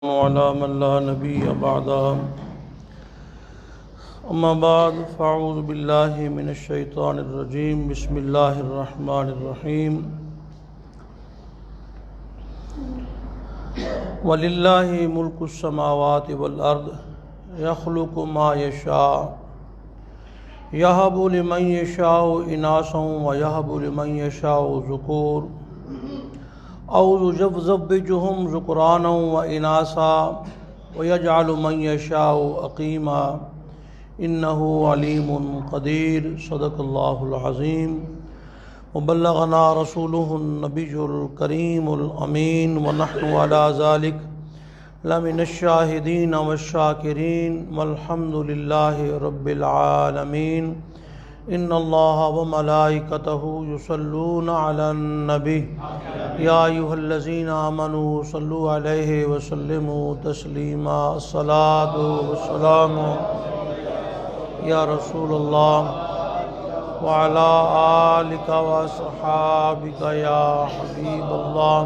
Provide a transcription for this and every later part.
وعلى من لا نبي بعده أما بعد فأعوذ بالله من الشيطان الرجيم بسم الله الرحمن الرحيم وَلِلَّهِ مُلْكُ السَّمَاوَاتِ وَالْأَرْضِ يَخْلُقُ مَا يَشَاءُ يَهَبُ لِمَن يَشَاءُ إِنَاثًا وَيَهَبُ لِمَن يَشَاءُ ذُكُورًا أَوْ يُزَوِّجُهُمْ ذُكْرَانًا وَإِنَاثًا وَيَجْعَلُ مَن يَشَاءُ عَقِيمًا إِنَّهُ عَلِيمٌ قَدِيرٌ صدق الله العظيم وبلغنا رسوله النبي الكريم الأمين ونحن على ذلك لمن الشاهدين والشاكرين والحمد لله رب العالمين إن الله وملائكته يصلون على النبي يا أيها الذين آمنوا صلوا عليه وسلموا تسليما الصلاة والسلام يا رسول الله وعلى آلك وصحابك يا حبيب الله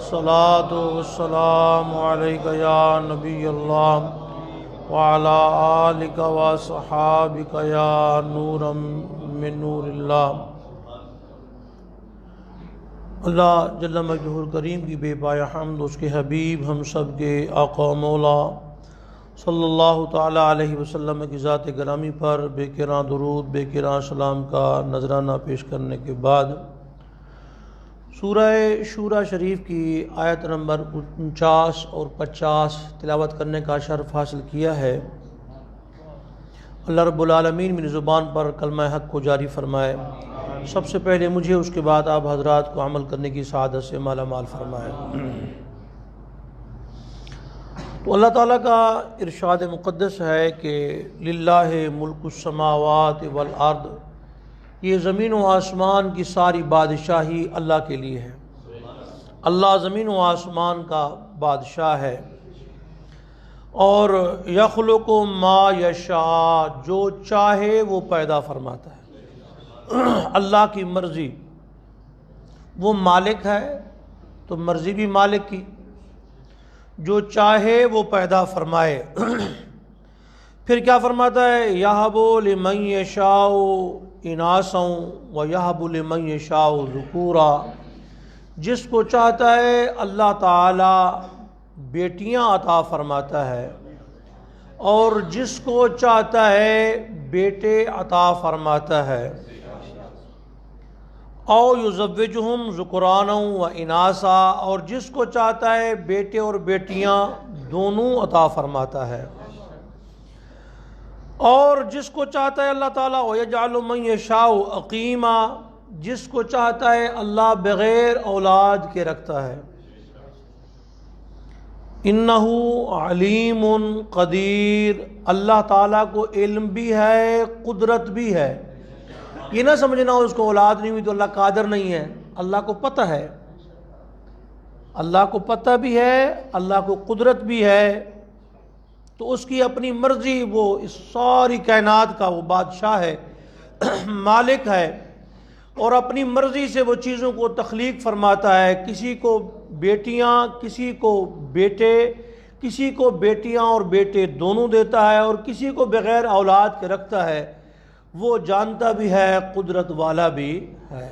صلاة والسلام عليك يا نبي الله وعلى آلك وصحابك يا نورا من نور الله۔ اللہ جل مجدہ الکریم کی بے پایہ حمد، اس کے حبیب ہم سب کے آقا و مولا صلی اللہ تعالیٰ علیہ وسلم کی ذات گرامی پر بے کراں درود بے کراں سلام کا نذرانہ پیش کرنے کے بعد سورہ شورى شریف کی آیت نمبر 49 اور 50 تلاوت کرنے کا شرف حاصل کیا ہے۔ اللہ رب العالمین میری زبان پر کلمہ حق کو جاری فرمائے، سب سے پہلے مجھے، اس کے بعد آپ حضرات کو عمل کرنے کی سعادت سے مالا مال فرمائے۔ تو اللہ تعالیٰ کا ارشاد مقدس ہے کہ للہ ملک السماوات والارض، یہ زمین و آسمان کی ساری بادشاہی اللہ کے لیے ہے۔ اللہ زمین و آسمان کا بادشاہ ہے، اور یخلق ما یشاء، جو چاہے وہ پیدا فرماتا ہے۔ اللہ کی مرضی، وہ مالک ہے تو مرضی بھی مالک کی، جو چاہے وہ پیدا فرمائے۔ پھر کیا فرماتا ہے؟ یَہَبُ لِمَن یَشَاءُ إِنَاثًا وَیَہَبُ لِمَن یَشَاءُ ذُکُورًا، جس کو چاہتا ہے اللہ تعالی بیٹیاں عطا فرماتا ہے، اور جس کو چاہتا ہے بیٹے عطا فرماتا ہے۔ او یزوجہم ذکرانا و اناسا، اور جس کو چاہتا ہے بیٹے اور بیٹیاں دونوں عطا فرماتا ہے، اور جس کو چاہتا ہے اللہ تعالیٰ وَيَجْعَلُ مَن يَشَاءُ عَقِيمًا، جس کو چاہتا ہے اللہ بغیر اولاد کے رکھتا ہے۔ اِنَّهُ عَلِيمٌ قدیر، اللہ تعالیٰ کو علم بھی ہے، قدرت بھی ہے۔ یہ نہ سمجھنا اس کو اولاد نہیں ہوئی تو اللہ قادر نہیں ہے، اللہ کو پتہ ہے، اللہ کو پتہ بھی ہے، اللہ کو قدرت بھی ہے، تو اس کی اپنی مرضی، وہ اس ساری کائنات کا وہ بادشاہ ہے، مالک ہے، اور اپنی مرضی سے وہ چیزوں کو تخلیق فرماتا ہے۔ کسی کو بیٹیاں، کسی کو بیٹے، کسی کو بیٹیاں اور بیٹے دونوں دیتا ہے، اور کسی کو بغیر اولاد کے رکھتا ہے۔ وہ جانتا بھی ہے، قدرت والا بھی ہے۔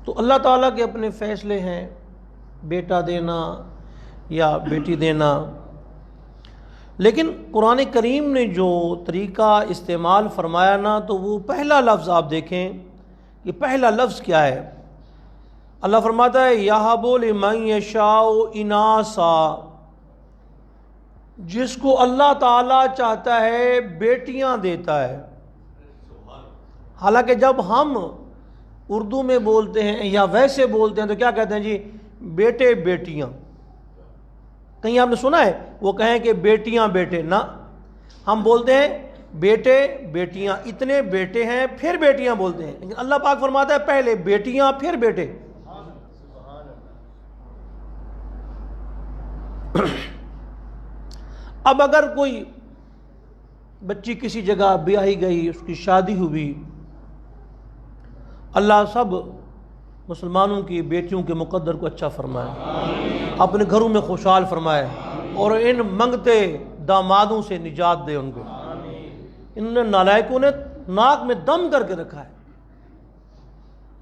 تو اللہ تعالیٰ کے اپنے فیصلے ہیں، بیٹا دینا یا بیٹی دینا۔ لیکن قرآن کریم نے جو طریقہ استعمال فرمایا نا، تو وہ پہلا لفظ آپ دیکھیں، یہ پہلا لفظ کیا ہے؟ اللہ فرماتا ہے یَہَبُ لِمَن یَشَاءُ إِنَاثًا، جس کو اللہ تعالیٰ چاہتا ہے بیٹیاں دیتا ہے۔ حالانکہ جب ہم اردو میں بولتے ہیں یا ویسے بولتے ہیں تو کیا کہتے ہیں جی؟ بیٹے بیٹیاں۔ کہیں آپ نے سنا ہے وہ کہیں کہ بیٹیاں بیٹے؟ نہ، ہم بولتے ہیں بیٹے بیٹیاں، اتنے بیٹے ہیں پھر بیٹیاں بولتے ہیں، لیکن اللہ پاک فرماتا ہے پہلے بیٹیاں پھر بیٹے۔ اب اگر کوئی بچی کسی جگہ بیاہی گئی، اس کی شادی ہوئی، اللہ سب مسلمانوں کی بیٹیوں کے مقدر کو اچھا فرمائے۔ اپنے گھروں میں خوشحال فرمائے اور ان منگتے دامادوں سے نجات دے ان کو۔ انہوں نے نالائکوں نے ناک میں دم کر کے رکھا ہے،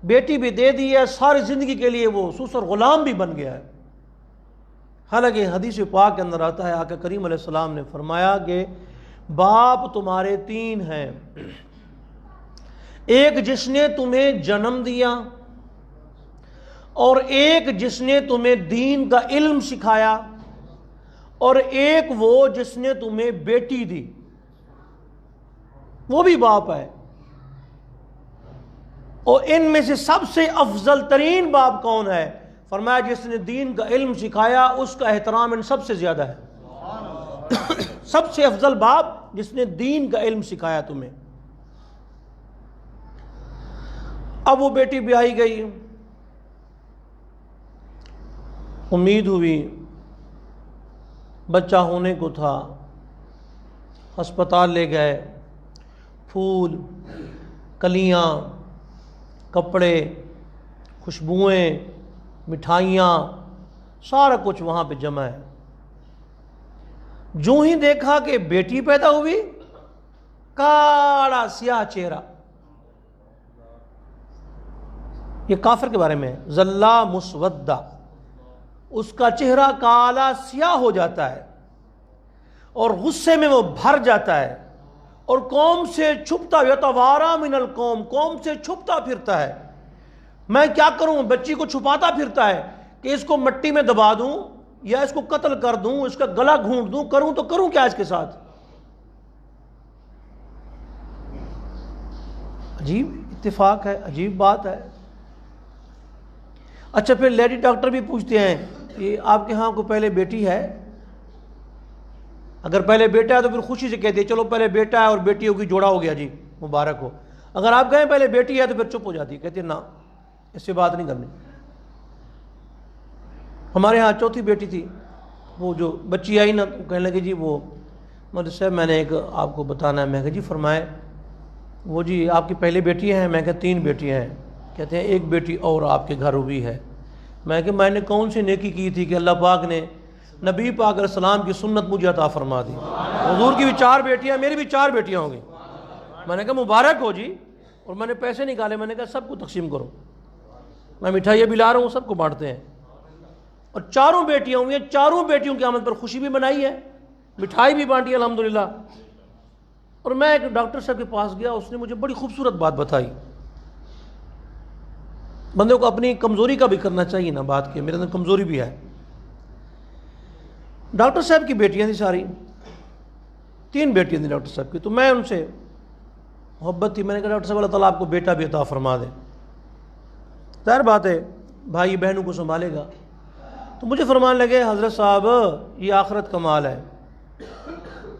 بیٹی بھی دے دی ہے، ساری زندگی کے لیے وہ سوسر غلام بھی بن گیا ہے۔ حالانکہ حدیث پاک کے اندر آتا ہے، آقا کریم علیہ السلام نے فرمایا کہ باپ تمہارے تین ہیں، ایک جس نے تمہیں جنم دیا، اور ایک جس نے تمہیں دین کا علم سکھایا، اور ایک وہ جس نے تمہیں بیٹی دی، وہ بھی باپ ہے۔ اور ان میں سے سب سے افضل ترین باپ کون ہے؟ فرمایا جس نے دین کا علم سکھایا، اس کا احترام ان سب سے زیادہ ہے۔ سب سے افضل باپ جس نے دین کا علم سکھایا تمہیں۔ اب وہ بیٹی بیاہی گئی، امید ہوئی، بچہ ہونے کو تھا، ہسپتال لے گئے، پھول، کلیاں، کپڑے، خوشبوئیں، مٹھائیاں، سارا کچھ وہاں پہ جمع ہے۔ جو ہی دیکھا کہ بیٹی پیدا ہوئی، کالا سیاہ چہرہ، یہ کافر کے بارے میں ظلا مسودہ، اس کا چہرہ کالا سیاہ ہو جاتا ہے اور غصے میں وہ بھر جاتا ہے اور قوم سے چھپتا، یتوارا من القوم، قوم سے چھپتا پھرتا ہے۔ میں کیا کروں؟ بچی کو چھپاتا پھرتا ہے کہ اس کو مٹی میں دبا دوں یا اس کو قتل کر دوں، اس کا گلا گھونٹ دوں، کروں تو کروں کیا اس کے ساتھ؟ عجیب اتفاق ہے، عجیب بات ہے۔ اچھا، پھر لیڈی ڈاکٹر بھی پوچھتے ہیں کہ آپ کے ہاں کو پہلے بیٹی ہے؟ اگر پہلے بیٹا ہے تو پھر خوشی سے کہتے ہیں چلو پہلے بیٹا ہے اور بیٹی ہوگی، جوڑا ہو گیا جی، مبارک ہو۔ اگر آپ کہیں پہلے بیٹی ہے تو پھر چپ ہو جاتی ہے، کہتے ہیں نا، اس سے بات نہیں کرنی۔ ہمارے ہاں چوتھی بیٹی تھی، وہ جو بچی آئی نا تو کہنے لگی جی وہ مولوی صاحب میں نے ایک آپ کو بتانا ہے۔ میں کہا جی فرمائے۔ وہ جی آپ کی پہلی بیٹی ہیں؟ میں کہا 3 بیٹیاں ہیں۔ کہتے ہیں ایک بیٹی اور آپ کے گھر ہوئی ہے۔ میں کہ میں نے کون سی نیکی کی تھی کہ اللہ پاک نے نبی پاک علیہ السلام کی سنت مجھے عطا فرما دی؟ حضور کی بھی 4 بیٹیاں، میری بھی 4 بیٹیاں ہوں گی۔ میں نے کہا مبارک ہو جی، اور میں نے پیسے نکالے، میں نے کہا سب کو تقسیم کرو، میں مٹھائیاں بھی لا رہا ہوں، سب کو بانٹتے ہیں۔ اور 4 بیٹیاں ہوئی ہیں، 4 بیٹیوں کی آمد پر خوشی بھی منائی ہے، مٹھائی بھی بانٹی الحمدللہ۔ اور میں ایک ڈاکٹر صاحب کے پاس گیا، اس نے مجھے بڑی خوبصورت بات بتائی۔ بندے کو اپنی کمزوری کا بھی کرنا چاہیے نا بات کہ میرے اندر کمزوری بھی ہے۔ ڈاکٹر صاحب کی بیٹیاں تھیں ساری، 3 بیٹیاں تھیں ڈاکٹر صاحب کی، تو میں ان سے محبت تھی، میں نے کہا ڈاکٹر صاحب اللہ تعالیٰ آپ کو بیٹا بھی عطا فرما دے، ظاہر بات ہے بھائی بہنوں کو سنبھالے گا۔ تو مجھے فرمان لگے حضرت صاحب یہ آخرت کا مال ہے،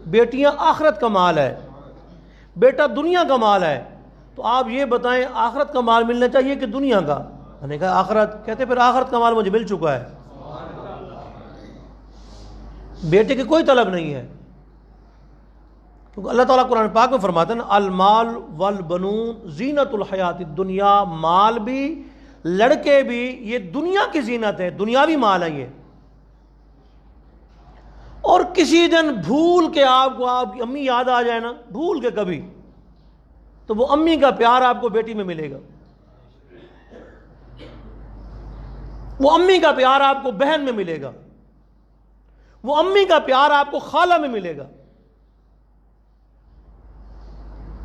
بیٹیاں آخرت کا مال ہے، بیٹا دنیا کا مال ہے، تو آپ یہ بتائیں آخرت کا مال ملنا چاہیے کہ دنیا کا؟ میں نے کہا آخرت۔ کہتے پھر آخرت کا مال مجھے مل چکا ہے، بیٹے کی کوئی طلب نہیں ہے، کیونکہ اللہ تعالیٰ قرآن پاک میں فرماتے ہیں نا المال والبنون زینت الحیات الدنیا، مال بھی لڑکے بھی یہ دنیا کی زینت ہے، دنیاوی مال ہے یہ۔ اور کسی دن بھول کے آپ کو آپ کی امی یاد آ جائے نا، بھول کے کبھی، تو وہ امی کا پیار آپ کو بیٹی میں ملے گا، وہ امی کا پیار آپ کو بہن میں ملے گا، وہ امی کا پیار آپ کو خالہ میں ملے گا۔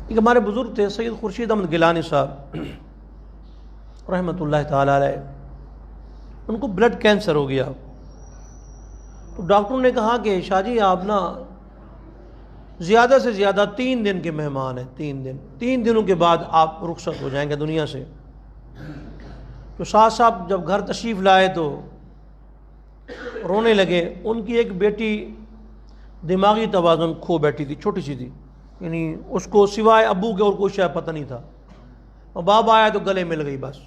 ایک ہمارے بزرگ تھے سید خورشید احمد گیلانی صاحب رحمۃ اللہ تعالی علیہ، ان کو بلڈ کینسر ہو گیا، تو ڈاکٹروں نے کہا کہ شاہ جی آپ نا زیادہ سے زیادہ 3 دن کے مہمان ہیں، 3 دنوں کے بعد آپ رخصت ہو جائیں گے دنیا سے۔ تو شاہ صاحب جب گھر تشریف لائے تو رونے لگے۔ ان کی ایک بیٹی دماغی توازن کھو بیٹھی تھی، چھوٹی سی تھی، یعنی اس کو سوائے ابو کے اور کوئی شاید پتہ نہیں تھا، اور بابا آیا تو گلے مل گئی بس۔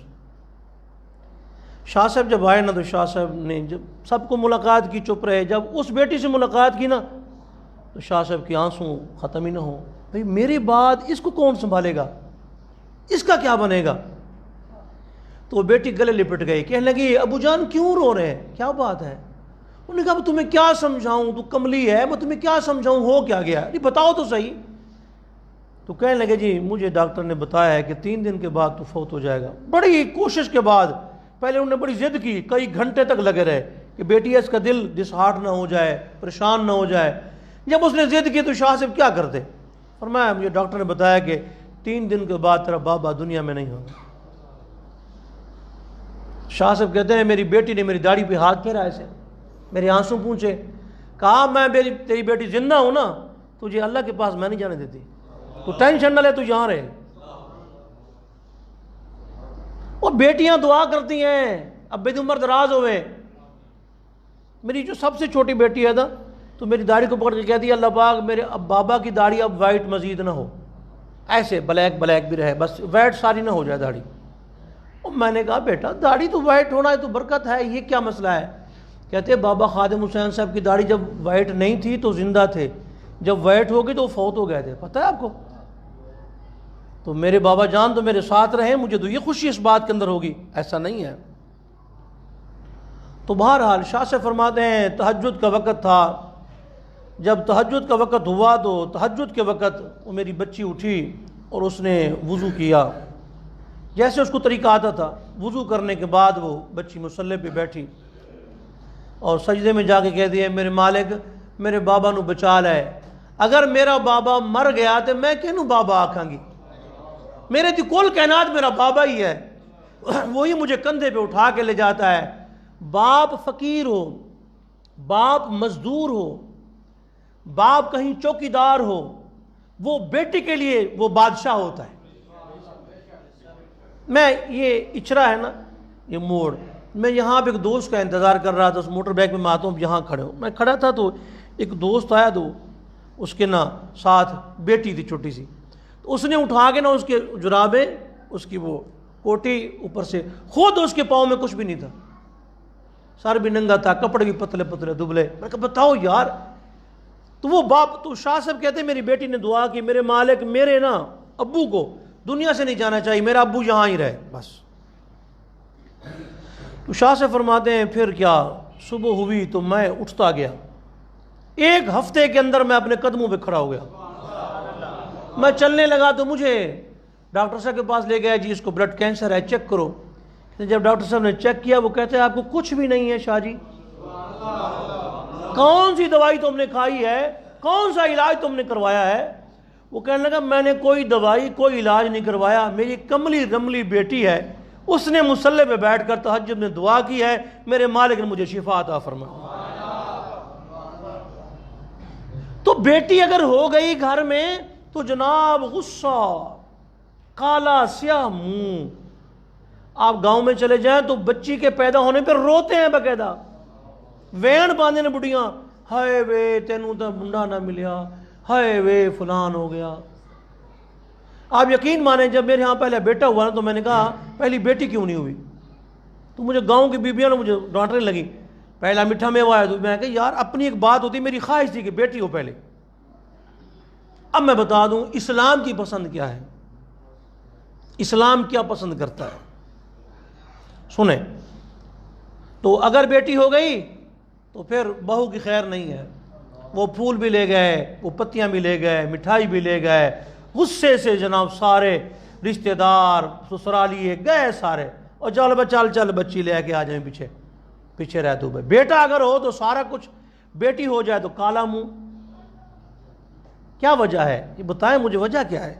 شاہ صاحب جب آئے نا تو شاہ صاحب نے جب سب کو ملاقات کی چپ رہے، جب اس بیٹی سے ملاقات کی نا تو شاہ صاحب کے آنسوں ختم ہی نہ ہو، بھئی میرے بعد اس کو کون سنبھالے گا، اس کا کیا بنے گا؟ تو وہ بیٹی گلے لپٹ گئی، کہنے لگی ابو جان کیوں رو رہے ہیں، کیا بات ہے؟ انہوں نے کہا میں تمہیں کیا سمجھاؤں، تو کملی ہے، میں تمہیں کیا سمجھاؤں، ہو کیا گیا، نہیں بتاؤ تو صحیح۔ تو کہنے لگے جی مجھے ڈاکٹر نے بتایا ہے کہ 3 دن کے بعد تو فوت ہو جائے گا۔ بڑی کوشش کے بعد، پہلے انہوں نے بڑی ضد کی، کئی گھنٹے تک لگے رہے کہ بیٹی اس کا دل ڈسہارٹ نہ ہو جائے، پریشان نہ ہو جائے۔ جب اس نے ضد کی تو شاہ صاحب کیا کرتے؟ فرمایا مجھے ڈاکٹر نے بتایا کہ 3 دن کے بعد تیرا بابا دنیا میں نہیں ہوگا۔ شاہ صاحب کہتے ہیں میری بیٹی نے میری داڑھی پہ ہاتھ پھیرا ایسے، میرے آنسو پونچھے، کہا میں تیری بیٹی زندہ ہوں نا، تجھے اللہ کے پاس میں نہیں جانے دیتی، تو ٹینشن نہ لے، تو یہاں رہے۔ اور بیٹیاں دعا کرتی ہیں اب بے عمر دراز ہوئے۔ میری جو سب سے چھوٹی بیٹی ہے نا، تو میری داڑھی کو پکڑ کے کہتی ہے اللہ پاک میرے اب بابا کی داڑھی اب وائٹ مزید نہ ہو، ایسے بلیک بلیک بھی رہے، بس وائٹ ساری نہ ہو جائے داڑھی۔ اور میں نے کہا بیٹا داڑھی تو وائٹ ہونا ہے تو برکت ہے، یہ کیا مسئلہ ہے؟ کہتے بابا خادم حسین صاحب کی داڑھی جب وائٹ نہیں تھی تو زندہ تھے، جب وائٹ ہو گئی تو فوت ہو گئے تھے، پتہ ہے آپ کو؟ تو میرے بابا جان تو میرے ساتھ رہے، مجھے تو یہ خوشی اس بات کے اندر ہوگی، ایسا نہیں ہے۔ تو بہرحال شاہ سے فرماتے ہیں تہجد کا وقت تھا، جب تہجد کا وقت ہوا تو تہجد کے وقت وہ میری بچی اٹھی اور اس نے وضو کیا، جیسے اس کو طریقہ آتا تھا۔ وضو کرنے کے بعد وہ بچی مصلی پہ بیٹھی اور سجدے میں جا کے کہہ دیا میرے مالک میرے بابا نو بچا لے، اگر میرا بابا مر گیا تو میں کینوں بابا آکھاں گی، میرے تو کل کائنات میرا بابا ہی ہے، وہی مجھے کندھے پہ اٹھا کے لے جاتا ہے۔ باپ فقیر ہو، باپ مزدور ہو، باپ کہیں چوکیدار ہو، وہ بیٹی کے لیے وہ بادشاہ ہوتا ہے۔ میں یہ اچرا ہے نا یہ موڑ، میں یہاں پہ ایک دوست کا انتظار کر رہا تھا، اس موٹر بائیک میں آتا ہوں یہاں کھڑے ہوں، میں کھڑا تھا تو ایک دوست آیا، تو اس کے نا ساتھ بیٹی تھی چھوٹی سی، تو اس نے اٹھا کے نا اس کے جرابیں، اس کی وہ کوٹی اوپر سے، خود اس کے پاؤں میں کچھ بھی نہیں تھا، سر بھی ننگا تھا، کپڑے بھی پتلے پتلے دبلے۔ میں کہا بتاؤ یار، تو وہ باپ، تو شاہ صاحب کہتے ہیں میری بیٹی نے دعا کی میرے مالک میرے نا ابو کو دنیا سے نہیں جانا چاہیے، میرا ابو یہاں ہی رہے بس۔ تو شاہ سے فرماتے ہیں پھر کیا، صبح ہوئی تو میں اٹھتا گیا، 1 ہفتے کے اندر میں اپنے قدموں پہ کھڑا ہو گیا، میں چلنے لگا۔ تو مجھے ڈاکٹر صاحب کے پاس لے گیا، جی اس کو بلڈ کینسر ہے، چیک کرو۔ جب ڈاکٹر صاحب نے چیک کیا وہ کہتے ہیں آپ کو کچھ بھی نہیں ہے شاہ جی، کون سی دوائی تم نے کھائی ہے، کون سا علاج تم نے کروایا ہے؟ وہ کہنے لگا میں نے کوئی دوائی کوئی علاج نہیں کروایا، میری کملی رملی بیٹی ہے، اس نے مصلی پہ بیٹھ کر تہجد میں دعا کی ہے، میرے مالک نے مجھے شفا عطا فرمائی۔ تو بیٹی اگر ہو گئی گھر میں تو جناب غصہ، کالا سیاہ منہ۔ آپ گاؤں میں چلے جائیں تو بچی کے پیدا ہونے پر روتے ہیں باقاعدہ، وین باندھے نے بڑھیاں، ہائے وے تینوں تو منڈا نہ ملیا، ہائے وے فلان ہو گیا۔ آپ یقین مانیں جب میرے ہاں پہلے بیٹا ہوا نا تو میں نے کہا پہلی بیٹی کیوں نہیں ہوئی؟ تو مجھے گاؤں کی بیبیاں نے مجھے ڈانٹنے لگی، پہلا میٹھا میوہ ہے، تو میں نے کہا یار اپنی ایک بات ہوتی، میری خواہش تھی کہ بیٹی ہو پہلے۔ اب میں بتا دوں اسلام کی پسند کیا ہے، اسلام کیا پسند کرتا ہے، سنیں۔ تو اگر بیٹی ہو گئی تو پھر بہو کی خیر نہیں ہے، وہ پھول بھی لے گئے، وہ پتیاں بھی لے گئے، مٹھائی بھی لے گئے، غصے سے جناب سارے رشتہ دار سسرالیے گئے سارے، اور چل چل بچی لے کے آ جائیں، پیچھے پیچھے رہ تو بھائی۔ بیٹا اگر ہو تو سارا کچھ، بیٹی ہو جائے تو کالا منہ۔ کیا وجہ ہے یہ بتائیں مجھے، وجہ کیا ہے؟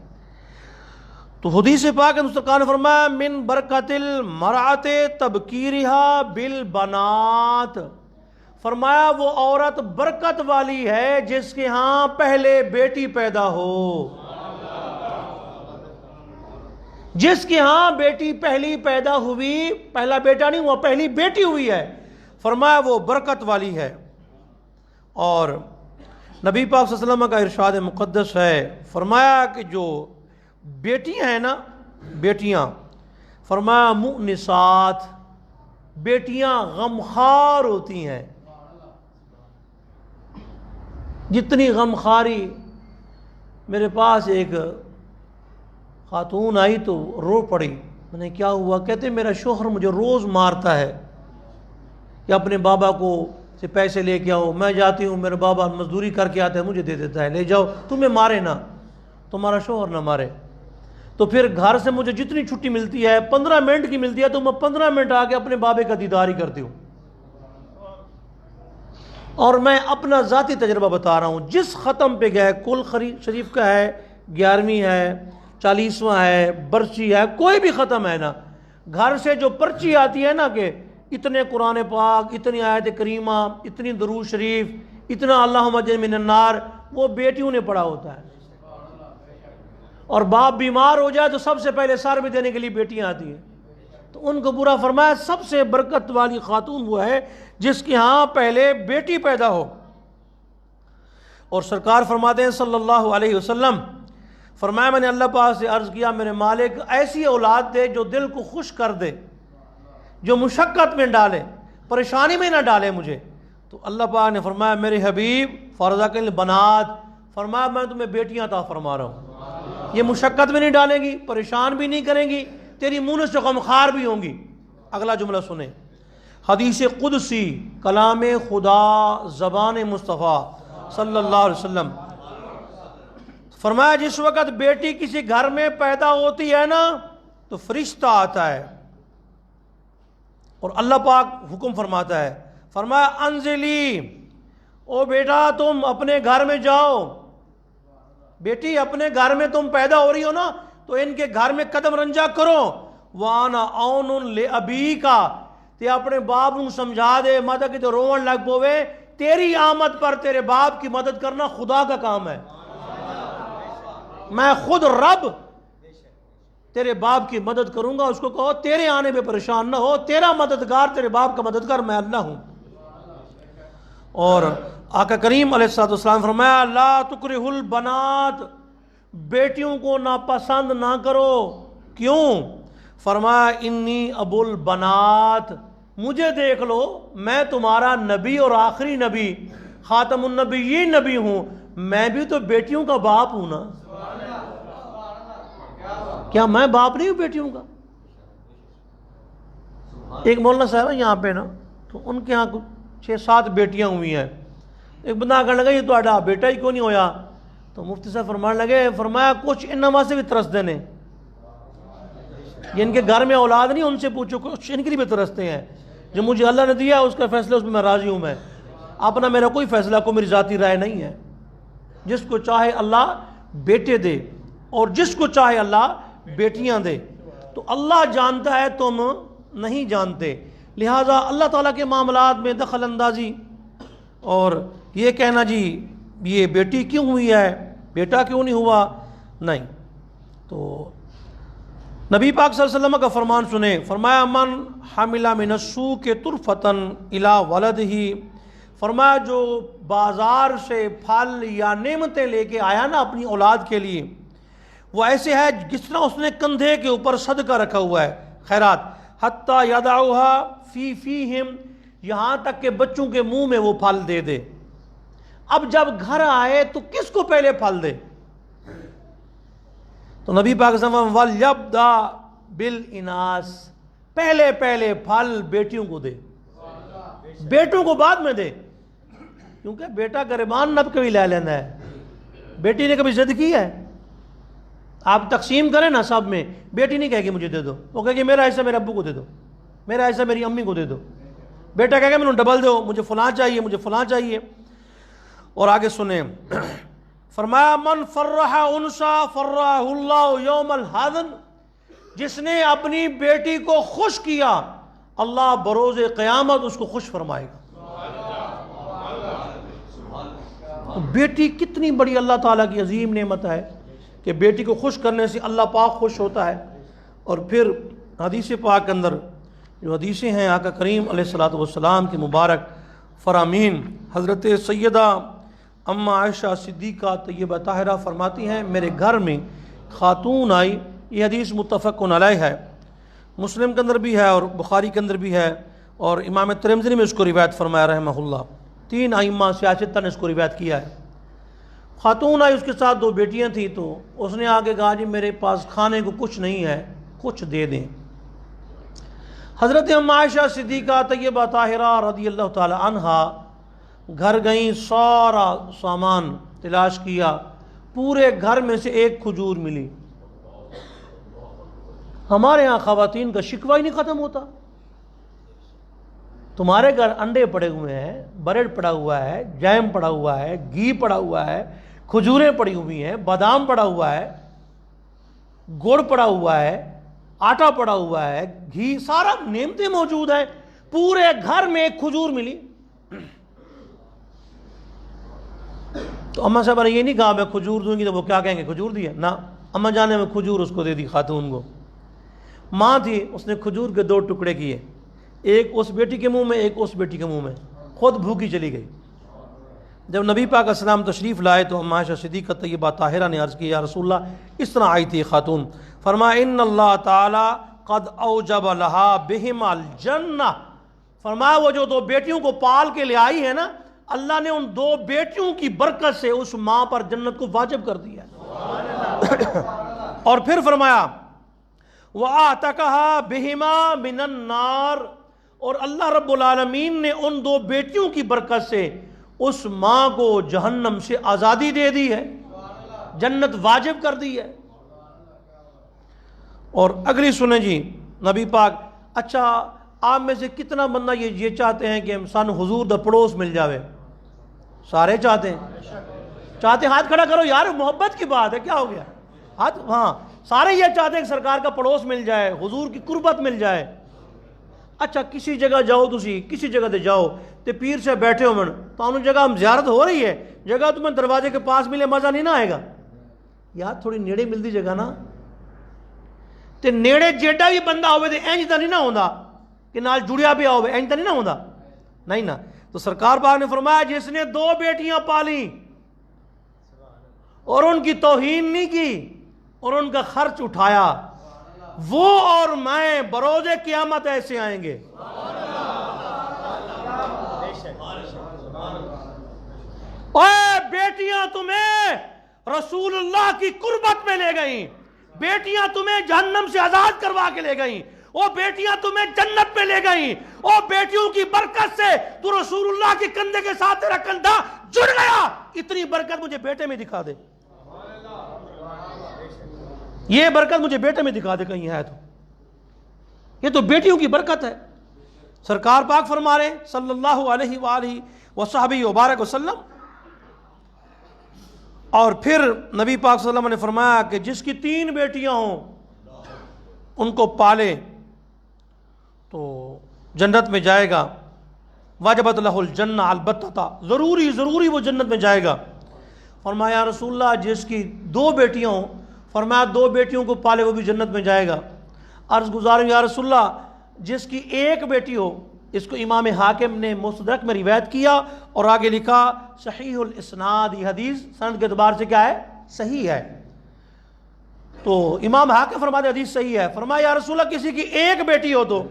تو حدیث پاک مصطفیٰ نے فرمایا من برکت المرأۃ تبکیرہا بالبنات، فرمایا وہ عورت برکت والی ہے جس کے ہاں پہلے بیٹی پیدا ہو، جس کے ہاں بیٹی پہلی پیدا ہوئی، پہلا بیٹا نہیں ہوا پہلی بیٹی ہوئی ہے، فرمایا وہ برکت والی ہے۔ اور نبی پاک صلی اللہ علیہ وسلم کا ارشاد مقدس ہے، فرمایا کہ جو بیٹیاں ہیں نا، بیٹیاں، فرمایا مؤنسات، بیٹیاں غمخوار ہوتی ہیں، جتنی غمخواری۔ میرے پاس ایک خاتون آئی تو رو پڑی، میں نے کیا ہوا؟ کہتے میرا شوہر مجھے روز مارتا ہے، کہ اپنے بابا کو سے پیسے لے کے آؤ، میں جاتی ہوں، میرے بابا مزدوری کر کے آتے ہیں، مجھے دے دیتا ہے، لے جاؤ، تمہیں مارے نہ، تمہارا شوہر نہ مارے۔ تو پھر گھر سے مجھے جتنی چھٹی ملتی ہے 15 منٹ کی ملتی ہے، تو میں 15 منٹ آ کے اپنے بابے کا دیدار ہی کرتی ہوں۔ اور میں اپنا ذاتی تجربہ بتا رہا ہوں، جس ختم پہ گئے، کل شریف کا ہے، 11ویں ہے، 40واں ہے، برسی ہے، کوئی بھی ختم ہے نا، گھر سے جو پرچی آتی ہے نا کہ اتنے قرآن پاک، اتنی آیت کریمہ، اتنی درود شریف، اتنا اللہم اجرنی من النار، وہ بیٹیوں نے پڑھا ہوتا ہے۔ اور باپ بیمار ہو جائے تو سب سے پہلے سر میں دینے کے لیے بیٹیاں آتی ہیں۔ تو ان کو برا فرمایا سب سے برکت والی خاتون وہ ہے جس کے ہاں پہلے بیٹی پیدا ہو۔ اور سرکار فرماتے ہیں صلی اللہ علیہ وسلم، فرمایا میں نے اللہ پاک سے عرض کیا میرے مالک ایسی اولاد دے جو دل کو خوش کر دے، جو مشقت میں ڈالے، پریشانی میں نہ ڈالے مجھے۔ تو اللہ پاک نے فرمایا میرے حبیب فرزق البنات، فرمایا میں تمہیں بیٹیاں عطا فرما رہا ہوں، یہ مشقت میں نہیں ڈالیں گی، پریشان بھی نہیں کریں گی، تیری مونس سے غمخوار بھی ہوں گی۔ اگلا جملہ سنیں، حدیث قدسی، کلام خدا، زبان مصطفیٰ صلی اللہ علیہ وسلم، فرمایا جس وقت بیٹی کسی گھر میں پیدا ہوتی ہے نا تو فرشتہ آتا ہے اور اللہ پاک حکم فرماتا ہے، فرمایا انزلی، او بیٹا تم اپنے گھر میں جاؤ، بیٹی اپنے گھر میں تم پیدا ہو رہی ہو نا تو ان کے گھر میں قدم رنجا کرو، وانا اون لابیکا، تے اپنے باپ کو سمجھا دے ماتا کہ تو روون لگ پوے، تیری آمد پر تیرے باپ کی مدد کرنا خدا کا کام ہے، میں خود رب تیرے باپ کی مدد کروں گا، اس کو کہو تیرے آنے پہ پریشان نہ ہو، تیرا مددگار تیرے باپ کا مددگار میں اللہ ہوں۔ اور آقا کریم علیہ الصلوۃ والسلام فرمایا لا تکرہ البنات، بیٹیوں کو ناپسند نہ کرو، کیوں؟ فرمایا انی ابو البنات، مجھے دیکھ لو میں تمہارا نبی اور آخری نبی، خاتم النبیین نبی ہوں، میں بھی تو بیٹیوں کا باپ ہوں نا، کیا میں باپ نہیں ہوں بیٹیوں کا؟ ایک مولانا صاحب ہے یہاں پہ نا، تو ان کے ہاں 6-7 بیٹیاں ہوئی ہیں، ایک بندہ کہنے لگا یہ تو آڈا بیٹا ہی کیوں نہیں ہویا؟ تو مفتی صاحب فرمانے لگے، فرمایا کچھ ان نماز سے بھی ترستے ہیں، جن کے گھر میں اولاد نہیں ان سے پوچھو، کچھ ان کے لیے بھی ترستے ہیں، جو مجھے اللہ نے دیا اس کا فیصلہ اس میں راضی ہوں، میں اپنا میرا کوئی فیصلہ، کوئی میری ذاتی رائے نہیں ہے، جس کو چاہے اللہ بیٹے دے اور جس کو چاہے اللہ بیٹیاں دے، تو اللہ جانتا ہے تم نہیں جانتے، لہٰذا اللہ تعالیٰ کے معاملات میں دخل اندازی اور یہ کہنا جی یہ بیٹی کیوں ہوئی ہے، بیٹا کیوں نہیں ہوا، نہیں۔ تو نبی پاک صلی اللہ علیہ وسلم کا فرمان سنیں، فرمایا من حمل من السوق طرفۃ الی ولدہ، فرمایا جو بازار سے پھل یا نعمتیں لے کے آیا نا اپنی اولاد کے لیے، وہ ایسے ہے جس طرح اس نے کندھے کے اوپر صدقہ رکھا ہوا ہے، خیرات، حتی یدعوہا فی فیہم، یہاں تک کہ بچوں کے منہ میں وہ پھل دے دے۔ اب جب گھر آئے تو کس کو پہلے پھل دے؟ تو نبی پاک صلی اللہ علیہ وسلم وَلْيَبْدَأْ بِالْإِنَاثِ، پہلے پھل بیٹیوں کو دے، بیٹوں کو بعد میں دے، کیونکہ بیٹا گریبان نب کبھی لے لینا ہے، بیٹی نے کبھی ضد کی ہے؟ آپ تقسیم کریں نا سب میں، بیٹی نہیں کہے گی مجھے دے دو، وہ کہے گی میرا حصہ میرے ابو کو دے دو، میرا حصہ میری امی کو دے دو، بیٹا کہے گا مجھے ڈبل دو، مجھے فلاں چاہیے، مجھے فلاں چاہیے۔ اور آگے سنیں، فرمایا من فرح انسا فرح اللہ یوم الحزن، جس نے اپنی بیٹی کو خوش کیا اللہ بروز قیامت اس کو خوش فرمائے گا۔ بیٹی کتنی بڑی اللہ تعالیٰ کی عظیم نعمت ہے کہ بیٹی کو خوش کرنے سے اللہ پاک خوش ہوتا ہے۔ اور پھر حدیث پاک کے اندر جو حدیثیں ہیں آقا کریم علیہ الصلوۃ والسلام کی مبارک فرامین، حضرت سیدہ اما عائشہ صدیقہ طیبہ طاہرہ فرماتی ہیں میرے گھر میں خاتون آئی، یہ حدیث متفق علیہ ہے، مسلم کے اندر بھی ہے اور بخاری کے اندر بھی ہے، اور امام ترمذی نے اس کو روایت فرمایا رحمہ اللہ، 3 ائمہ سیاستہ نے اس کو روایت کیا ہے۔ خاتون آئی، اس کے ساتھ 2 بیٹیاں تھیں، تو اس نے آگے کہا جی میرے پاس کھانے کو کچھ نہیں ہے، کچھ دے دیں۔ حضرت اما عائشہ صدیقہ طیبہ طاہرہ رضی اللہ تعالی عنہا گھر گئیں، سارا سامان تلاش کیا، پورے گھر میں سے ایک کھجور ملی۔ ہمارے ہاں خواتین کا شکوہ ہی نہیں ختم ہوتا۔ تمہارے گھر انڈے پڑے ہوئے ہیں، بریڈ پڑا ہوا ہے، جیم پڑا ہوا ہے، گھی پڑا ہوا ہے، کھجوریں پڑی ہوئی ہیں، بادام پڑا ہوا ہے، گڑ پڑا ہوا ہے، آٹا پڑا ہوا ہے، گھی، سارا نعمتیں موجود ہیں، پورے گھر میں ایک کھجور ملی۔ تو اماں صاحبہ نے یہ نہیں کہا میں کھجور دوں گی تو وہ کیا کہیں گے کھجور دیا، نہ، اماں جانے میں کھجور اس کو دے دی، خاتون کو۔ ماں تھی، اس نے کھجور کے 2 ٹکڑے کیے، ایک اس بیٹی کے منہ میں، ایک اس بیٹی کے منہ میں، خود بھوکی چلی گئی۔ جب نبی پاک علیہ السلام تشریف لائے تو اماں عائشہ صدیقہ طیبہ طاہرہ نے عرض کی یا رسول اللہ، اس طرح آئی تھی خاتون، فرمایا ان اللہ تعالی قد اوجب لہا بہما الجنہ، فرمایا وہ جو 2 بیٹیوں کو پال کے لے آئی ہے نا، اللہ نے ان 2 بیٹیوں کی برکت سے اس ماں پر جنت کو واجب کر دیا ہے۔ اور پھر فرمایا وَآتَقَهَا بِهِمَا مِنَ النَّارِ، اور اللہ رب العالمین نے ان 2 بیٹیوں کی برکت سے اس ماں کو جہنم سے آزادی دے دی ہے، جنت واجب کر دی ہے۔ اور اگلی سنیں جی، نبی پاک، اچھا آپ میں سے کتنا بندہ یہ چاہتے ہیں کہ سن حضور دا پڑوس مل جاوے؟ سارے چاہتے ہیں؟ چاہتے ہیں؟ ہاتھ کھڑا کرو یار، محبت کی بات ہے، کیا ہو گیا؟ ہاتھ، ہاں سارے یہ چاہتے ہیں کہ سرکار کا پڑوس مل جائے، حضور کی قربت مل جائے۔ اچھا کسی جگہ جاؤ، تسی کسی جگہ دے جاؤ تے پیر سے بیٹھے ہو من تو انہوں جگہ ہم زیارت ہو رہی ہے، جگہ تمہیں دروازے کے پاس ملے مزہ نہیں نہ آئے گا یار، تھوڑی نیڑے ملتی جگہ نا، تے نیڑے جیڈا بھی بندہ ہوئے تے اینج تا نہیں نہ ہوندا کہ نال جڑیا بھی ہوئے، اینج تا نہیں نہ ہوندا، نہیں نا۔ تو سرکار پاک نے فرمایا جس نے 2 بیٹیاں پالیں اور ان کی توہین نہیں کی اور ان کا خرچ اٹھایا، وہ اور میں بروز قیامت ایسے آئیں گے۔ اے بیٹیاں تمہیں رسول اللہ کی قربت میں لے گئیں، بیٹیاں تمہیں جہنم سے آزاد کروا کے لے گئیں، وہ بیٹیاں تمہیں جنت پہ لے گئیں، وہ بیٹیوں کی برکت سے تو رسول اللہ کے کندھے کے ساتھ تیرا کندھا جڑ گیا، اتنی برکت مجھے بیٹے میں دکھا دے، یہ برکت مجھے بیٹے میں دکھا دے کہیں ہے تو، یہ تو بیٹیوں کی برکت ہے۔ سرکار پاک فرما رہے صلی اللہ علیہ وآلہ وصحبہ وبارک وسلم، اور پھر نبی پاک صلی اللہ علیہ وسلم نے فرمایا کہ جس کی 3 بیٹیاں ہوں ان کو پالے تو جنت میں جائے گا، واجبت لہ الجنہ، البتہ ضروری وہ جنت میں جائے گا۔ فرمایا رسول اللہ جس کی 2 بیٹیاں ہوں، فرمایا 2 بیٹیوں کو پالے وہ بھی جنت میں جائے گا۔ عرض گزار یا رسول اللہ جس کی 1 بیٹی ہو، اس کو امام حاکم نے مستدرک میں روایت کیا اور آگے لکھا صحیح الاسناد، یہ حدیث سند کے اعتبار سے کیا ہے؟ صحیح ہے۔ تو امام حاکم فرماتے حدیث صحیح ہے۔ فرمایا یا رسول اللہ کسی کی 1 بیٹی ہو تو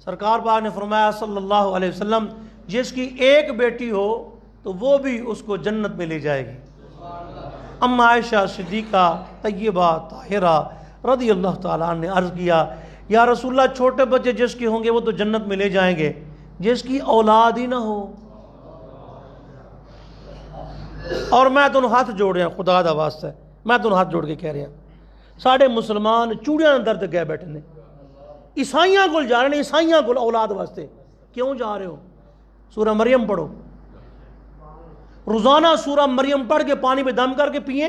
سرکار پاک نے فرمایا صلی اللہ علیہ وسلم جس کی 1 بیٹی ہو تو وہ بھی اس کو جنت میں لے جائے گی۔ اما عائشہ صدیقہ طیبہ طاہرہ رضی اللہ تعالیٰ عنہ نے عرض کیا یا رسول اللہ چھوٹے بچے جس کے ہوں گے وہ تو جنت میں لے جائیں گے، جس کی اولاد ہی نہ ہو۔ اور میں تو ہاتھ جوڑ رہا ہوں، خدا دا واسطہ ہے، میں تو ہاتھ جوڑ کے کہہ رہا ہوں ساڑھے مسلمان چوڑیاں اندر تک گئے بیٹھے نے، عیسائیاں کو جا رہے ہیں، عیسائیاں کو اولاد واسطے کیوں جا رہے ہو؟ سورہ مریم پڑھو، روزانہ سورہ مریم پڑھ کے پانی میں دم کر کے پئیں،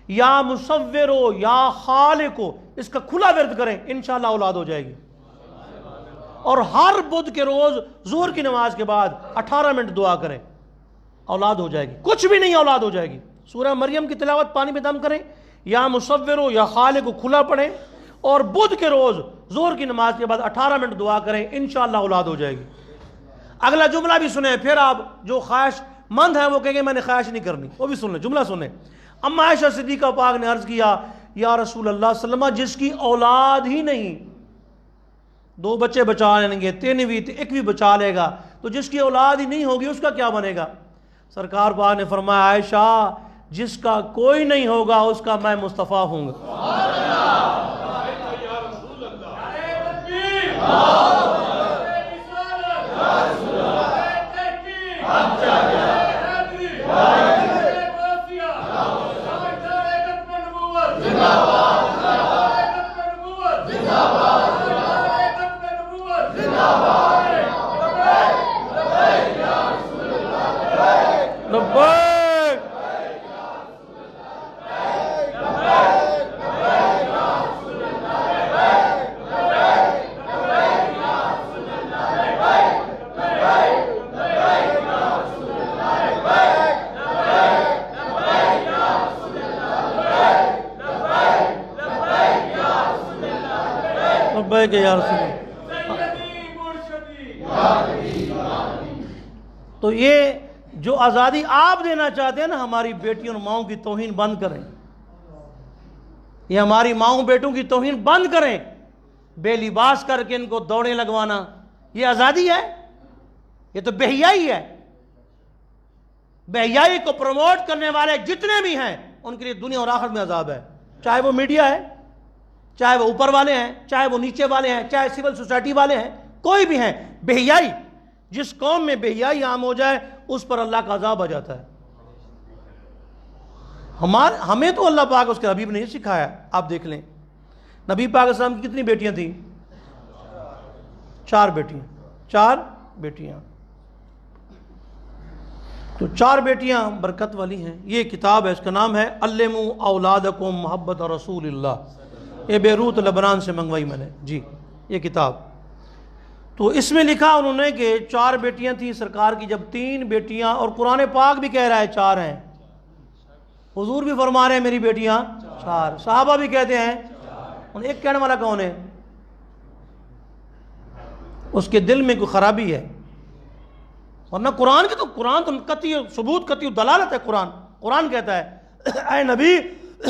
یا مصورو یا خالقو، اس کا کھلا ورد کریں، انشاءاللہ اولاد ہو جائے گی۔ اور ہر بدھ کے روز ظہر کی نماز کے بعد 18 منٹ دعا کریں، اولاد ہو جائے گی، کچھ بھی نہیں اولاد ہو جائے گی۔ سورہ مریم کی تلاوت پانی میں دم کریں، یا مصورو یا خالقو کھلا پڑھیں، اور بدھ کے روز ظہر کی نماز کے بعد 18 منٹ دعا کریں، انشاءاللہ اولاد ہو جائے گی۔ اگلا جملہ بھی سنیں، پھر آپ جو خواہش مند ہیں وہ کہیں گے میں نے خواہش نہیں کرنی، وہ بھی سن لیں، جملہ سنیں۔ اما عائشہ صدیقہ پاک نے عرض کیا یا رسول اللہ صلی اللہ علیہ وسلم جس کی اولاد ہی نہیں، 2 بچے بچا لیں گے، 3 بھی 1 بھی بچا لے گا، تو جس کی اولاد ہی نہیں ہوگی اس کا کیا بنے گا؟ سرکار پاک نے فرمایا عائشہ جس کا کوئی نہیں ہوگا اس کا میں مصطفیٰ ہوں گا۔ لبیک یا رسول اللہ۔ تو یہ جو آزادی آپ دینا چاہتے ہیں نا، ہماری بیٹیوں اور ماؤں کی توہین بند کریں، یہ ہماری ماؤں بیٹوں کی توہین بند کریں، بے لباس کر کے ان کو دوڑیں لگوانا، یہ آزادی ہے؟ یہ تو بے حیائی ہے۔ بے حیائی کو پروموٹ کرنے والے جتنے بھی ہیں ان کے لیے دنیا اور آخرت میں عذاب ہے، چاہے وہ میڈیا ہے، چاہے وہ اوپر والے ہیں، چاہے وہ نیچے والے ہیں، چاہے سول سوسائٹی والے ہیں، کوئی بھی ہیں۔ بے حیائی، جس قوم میں بے حیائی عام ہو جائے اس پر اللہ کا عذاب آ جاتا ہے۔ ہمیں تو اللہ پاک اس کے حبیب نے نہیں سکھایا۔ آپ دیکھ لیں نبی پاک علیہ السلام کی کتنی بیٹیاں تھیں؟ 4 بیٹیاں، 4 بیٹیاں۔ تو 4 بیٹیاں برکت والی ہیں۔ یہ کتاب ہے، اس کا نام ہے علموا اولادکم محبت رسول اللہ، یہ بیروت لبنان سے منگوائی میں نے جی یہ کتاب۔ تو اس میں لکھا انہوں نے کہ 4 بیٹیاں تھیں سرکار کی، جب 3 بیٹیاں، اور قرآن پاک بھی کہہ رہا ہے 4 ہیں، حضور بھی فرما رہے ہیں میری بیٹیاں 4، صحابہ بھی کہتے ہیں۔ ایک کہنے والا کون ہے؟ اس کے دل میں کوئی خرابی ہے، ورنہ قرآن کی تو قطعی ثبوت، قطعی دلالت ہے۔ قرآن کہتا ہے اے نبی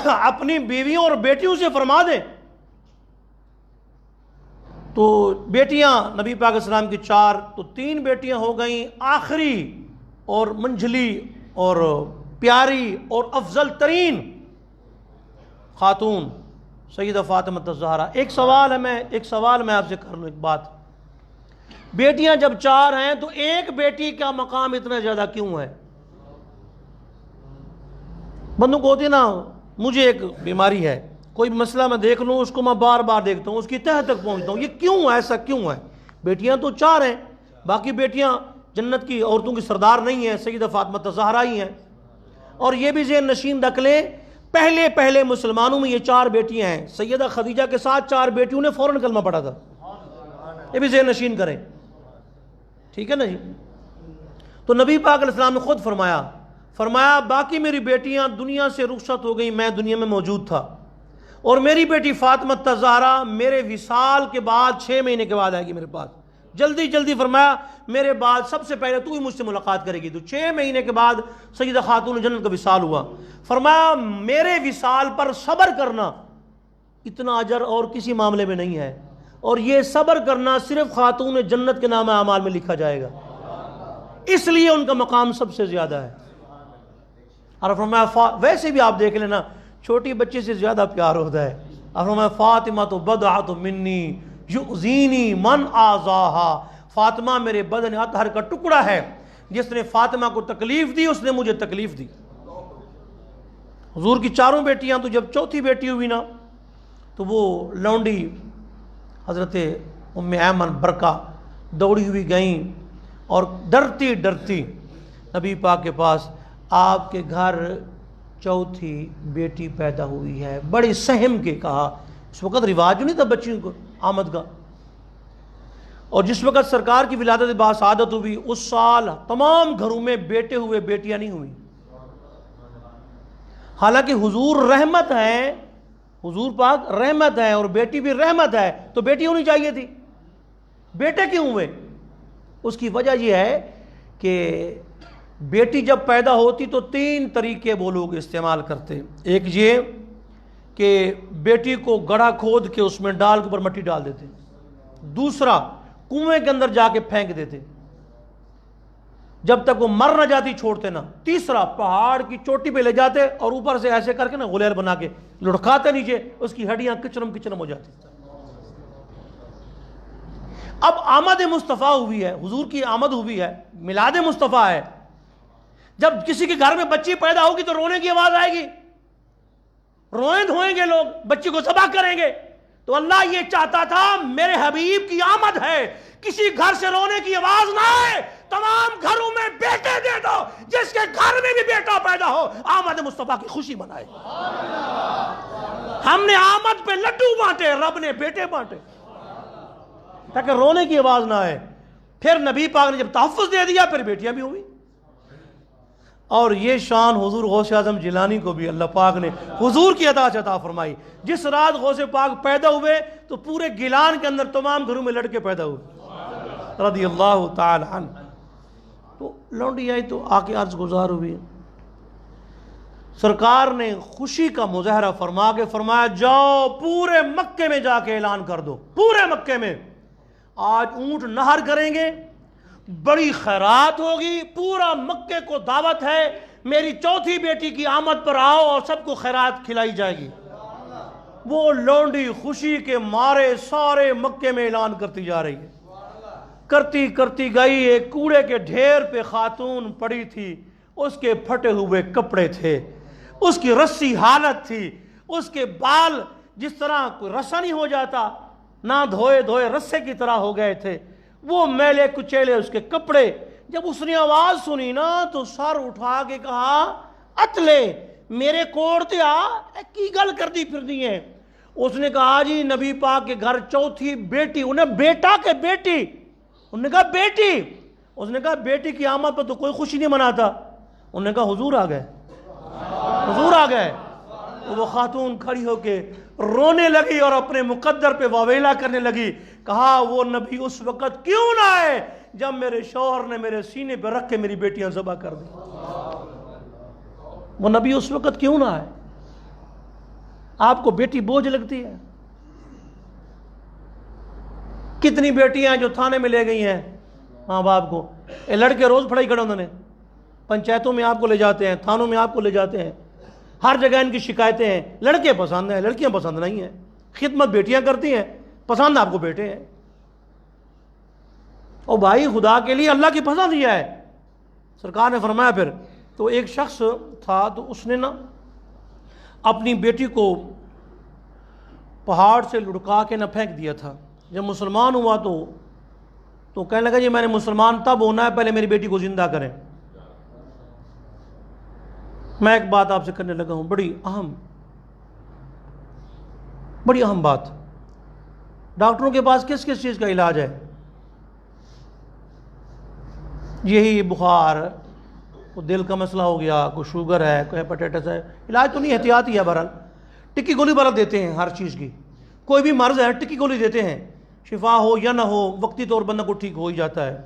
اپنی بیویوں اور بیٹیوں سے فرما دے۔ تو بیٹیاں نبی پاک علیہ السلام کی 4، تو 3 بیٹیاں ہو گئیں، آخری اور منجلی اور پیاری اور افضل ترین خاتون سیدہ فاطمہ الزہرا۔ ایک سوال میں آپ سے کر لوں، ایک بات، بیٹیاں جب 4 ہیں تو ایک بیٹی کا مقام اتنا زیادہ کیوں ہے؟ بندوں کو ہوتی ہے نا، مجھے ایک بیماری ہے، کوئی مسئلہ میں دیکھ لوں اس کو میں بار بار دیکھتا ہوں، اس کی تہہ تک پہنچتا ہوں، یہ کیوں ہے؟ ایسا کیوں ہے؟ بیٹیاں تو 4 ہیں، باقی بیٹیاں جنت کی عورتوں کی سردار نہیں ہیں، سیدہ فاطمہ الزہرا ہی ہیں۔ اور یہ بھی ذہن نشین رکھ لیں، پہلے مسلمانوں میں یہ 4 بیٹیاں ہیں، سیدہ خدیجہ کے ساتھ 4 بیٹیوں نے فوراً کلمہ پڑھا تھا، یہ بھی ذہن نشین کریں، ٹھیک ہے نا جی؟ تو نبی پاک علیہ السلام نے خود فرمایا باقی میری بیٹیاں دنیا سے رخصت ہو گئیں، میں دنیا میں موجود تھا، اور میری بیٹی فاطمہ الزہرا میرے وصال کے بعد 6 مہینے کے بعد آئے گی میرے پاس، جلدی فرمایا میرے بعد سب سے پہلے تو ہی مجھ سے ملاقات کرے گی۔ تو 6 مہینے کے بعد سیدہ خاتون جنت کا وصال ہوا۔ فرمایا میرے وصال پر صبر کرنا اتنا اجر اور کسی معاملے میں نہیں ہے، اور یہ صبر کرنا صرف خاتون جنت کے نام اعمال میں لکھا جائے گا، اس لیے ان کا مقام سب سے زیادہ ہے۔ اور فرمایا ویسے بھی آپ دیکھ لینا چھوٹی بچے سے زیادہ پیار ہوتا ہے۔ اور فرمایا فاطمہ تو بضعۃ منی یؤذینی من آذاہا، فاطمہ میرے بدن اطہر کا ٹکڑا ہے، جس نے فاطمہ کو تکلیف دی اس نے مجھے تکلیف دی۔ حضور کی 4 بیٹیاں، تو جب 4تھی بیٹی ہوئی نا تو وہ لونڈی حضرت ام ایمن برکہ دوڑی ہوئی گئیں اور ڈرتی نبی پاک کے پاس، آپ کے گھر 4تھی بیٹی پیدا ہوئی ہے، بڑی سہم کے کہا۔ اس وقت رواج نہیں تھا بچیوں کو آمد کا، اور جس وقت سرکار کی ولادت باسعادت ہوئی اس سال تمام گھروں میں بیٹے ہوئے بیٹیاں نہیں ہوئی، حالانکہ حضور رحمت ہے، حضور پاک رحمت ہے اور بیٹی بھی رحمت ہے، تو بیٹی ہونی چاہیے تھی، بیٹے کیوں ہوئے؟ اس کی وجہ یہ ہے کہ بیٹی جب پیدا ہوتی تو 3 طریقے وہ لوگ استعمال کرتے۔ ایک یہ کہ بیٹی کو گڑھا کھود کے اس میں ڈال کے اوپر مٹی ڈال دیتے، دوسرا کنویں کے اندر جا کے پھینک دیتے جب تک وہ مر نہ جاتی چھوڑتے نہ، تیسرا پہاڑ کی چوٹی پہ لے جاتے اور اوپر سے ایسے کر کے نا غلیل بنا کے لڑکاتے نیچے، اس کی ہڈیاں کچرم ہو جاتی۔ اب آمد مصطفیٰ ہوئی ہے، حضور کی آمد ہوئی ہے، میلاد مصطفیٰ ہے، جب کسی کے گھر میں بچی پیدا ہوگی تو رونے کی آواز آئے گی، روئیں دھوئیں گے لوگ، بچی کو ذبح کریں گے۔ تو اللہ یہ چاہتا تھا میرے حبیب کی آمد ہے، کسی گھر سے رونے کی آواز نہ آئے، تمام گھروں میں بیٹے دے دو، جس کے گھر میں بھی بیٹا پیدا ہو آمد مصطفیٰ کی خوشی منائے۔ ہم نے آمد پہ لڈو بانٹے، رب نے بیٹے بانٹے تاکہ رونے کی آواز نہ آئے۔ پھر نبی پاک نے جب تحفظ دے دیا پھر بیٹیاں بھی ہوئی۔ اور یہ شان حضور غوث اعظم جیلانی کو بھی اللہ پاک نے حضور کی عطا فرمائی. جس رات غوث پاک پیدا ہوئے تو پورے گیلان کے اندر تمام گھروں میں لڑکے پیدا ہوئے رضی اللہ تعالی عنہ. تو لونڈی آئی تو آ کے عرض گزار ہوئی. سرکار نے خوشی کا مظاہرہ فرما کے فرمایا جاؤ پورے مکے میں جا کے اعلان کر دو، پورے مکے میں آج اونٹ نہر کریں گے، بڑی خیرات ہوگی، پورا مکے کو دعوت ہے، میری چوتھی بیٹی کی آمد پر آؤ اور سب کو خیرات کھلائی جائے گی. وہ لونڈی خوشی کے مارے سارے مکے میں اعلان کرتی جا رہی ہے. کرتی کرتی گئی، ایک کوڑے کے ڈھیر پہ خاتون پڑی تھی، اس کے پھٹے ہوئے کپڑے تھے، اس کی رسی حالت تھی، اس کے بال جس طرح کوئی رسا نہیں ہو جاتا، نہ دھوئے دھوئے رسے کی طرح ہو گئے تھے، وہ میلے کچیلے اس کے کپڑے. جب اس نے آواز سنی نا تو سر اٹھا کے کہا اتلے میرے کوڑ تے آ کی گل کرتی پھرنی ہے. اس نے کہا جی نبی پاک کے گھر چوتھی بیٹی، انہیں بیٹا کہ بیٹی؟ انہوں نے کہا بیٹی. اس نے کہا بیٹی کی آمد پر تو کوئی خوشی نہیں مناتا. انہوں نے کہا حضور آ گئے، حضور آ گئے. وہ خاتون کھڑی ہو کے رونے لگی اور اپنے مقدر پہ واویلا کرنے لگی. کہا وہ نبی اس وقت کیوں نہ آئے جب میرے شوہر نے میرے سینے پہ رکھ کے میری بیٹیاں ذبح کر دی. وہ نبی اس وقت کیوں نہ آئے؟ آپ کو بیٹی بوجھ لگتی ہے؟ کتنی بیٹیاں جو تھانے میں لے گئی ہیں ماں باپ کو، یہ لڑکے روز پڑھائی کرے انہوں نے، پنچایتوں میں آپ کو لے جاتے ہیں، تھانوں میں آپ کو لے جاتے ہیں، ہر جگہ ان کی شکایتیں ہیں. لڑکے پسند ہیں، لڑکیاں پسند نہیں ہیں. خدمت بیٹیاں کرتی ہیں، پسند آپ کو بیٹے ہیں. او بھائی خدا کے لیے اللہ کی پسند دیا ہے. سرکار نے فرمایا پھر تو ایک شخص تھا تو اس نے نا اپنی بیٹی کو پہاڑ سے لڑکا کے نہ پھینک دیا تھا. جب مسلمان ہوا تو کہنے لگا جی میں نے مسلمان تب ہونا ہے پہلے میری بیٹی کو زندہ کریں. میں ایک بات آپ سے کرنے لگا ہوں، بڑی اہم بات. ڈاکٹروں کے پاس کس کس چیز کا علاج ہے؟ یہی بخار، کوئی دل کا مسئلہ ہو گیا، کوئی شوگر ہے، کوئی ہیپاٹائٹس ہے، علاج تو نہیں، احتیاطی ہے. بہرحال ٹکی گولی برابر دیتے ہیں ہر چیز کی. کوئی بھی مرض ہے ٹکی گولی دیتے ہیں، شفا ہو یا نہ ہو وقتی طور بندہ کو ٹھیک ہو ہی جاتا ہے.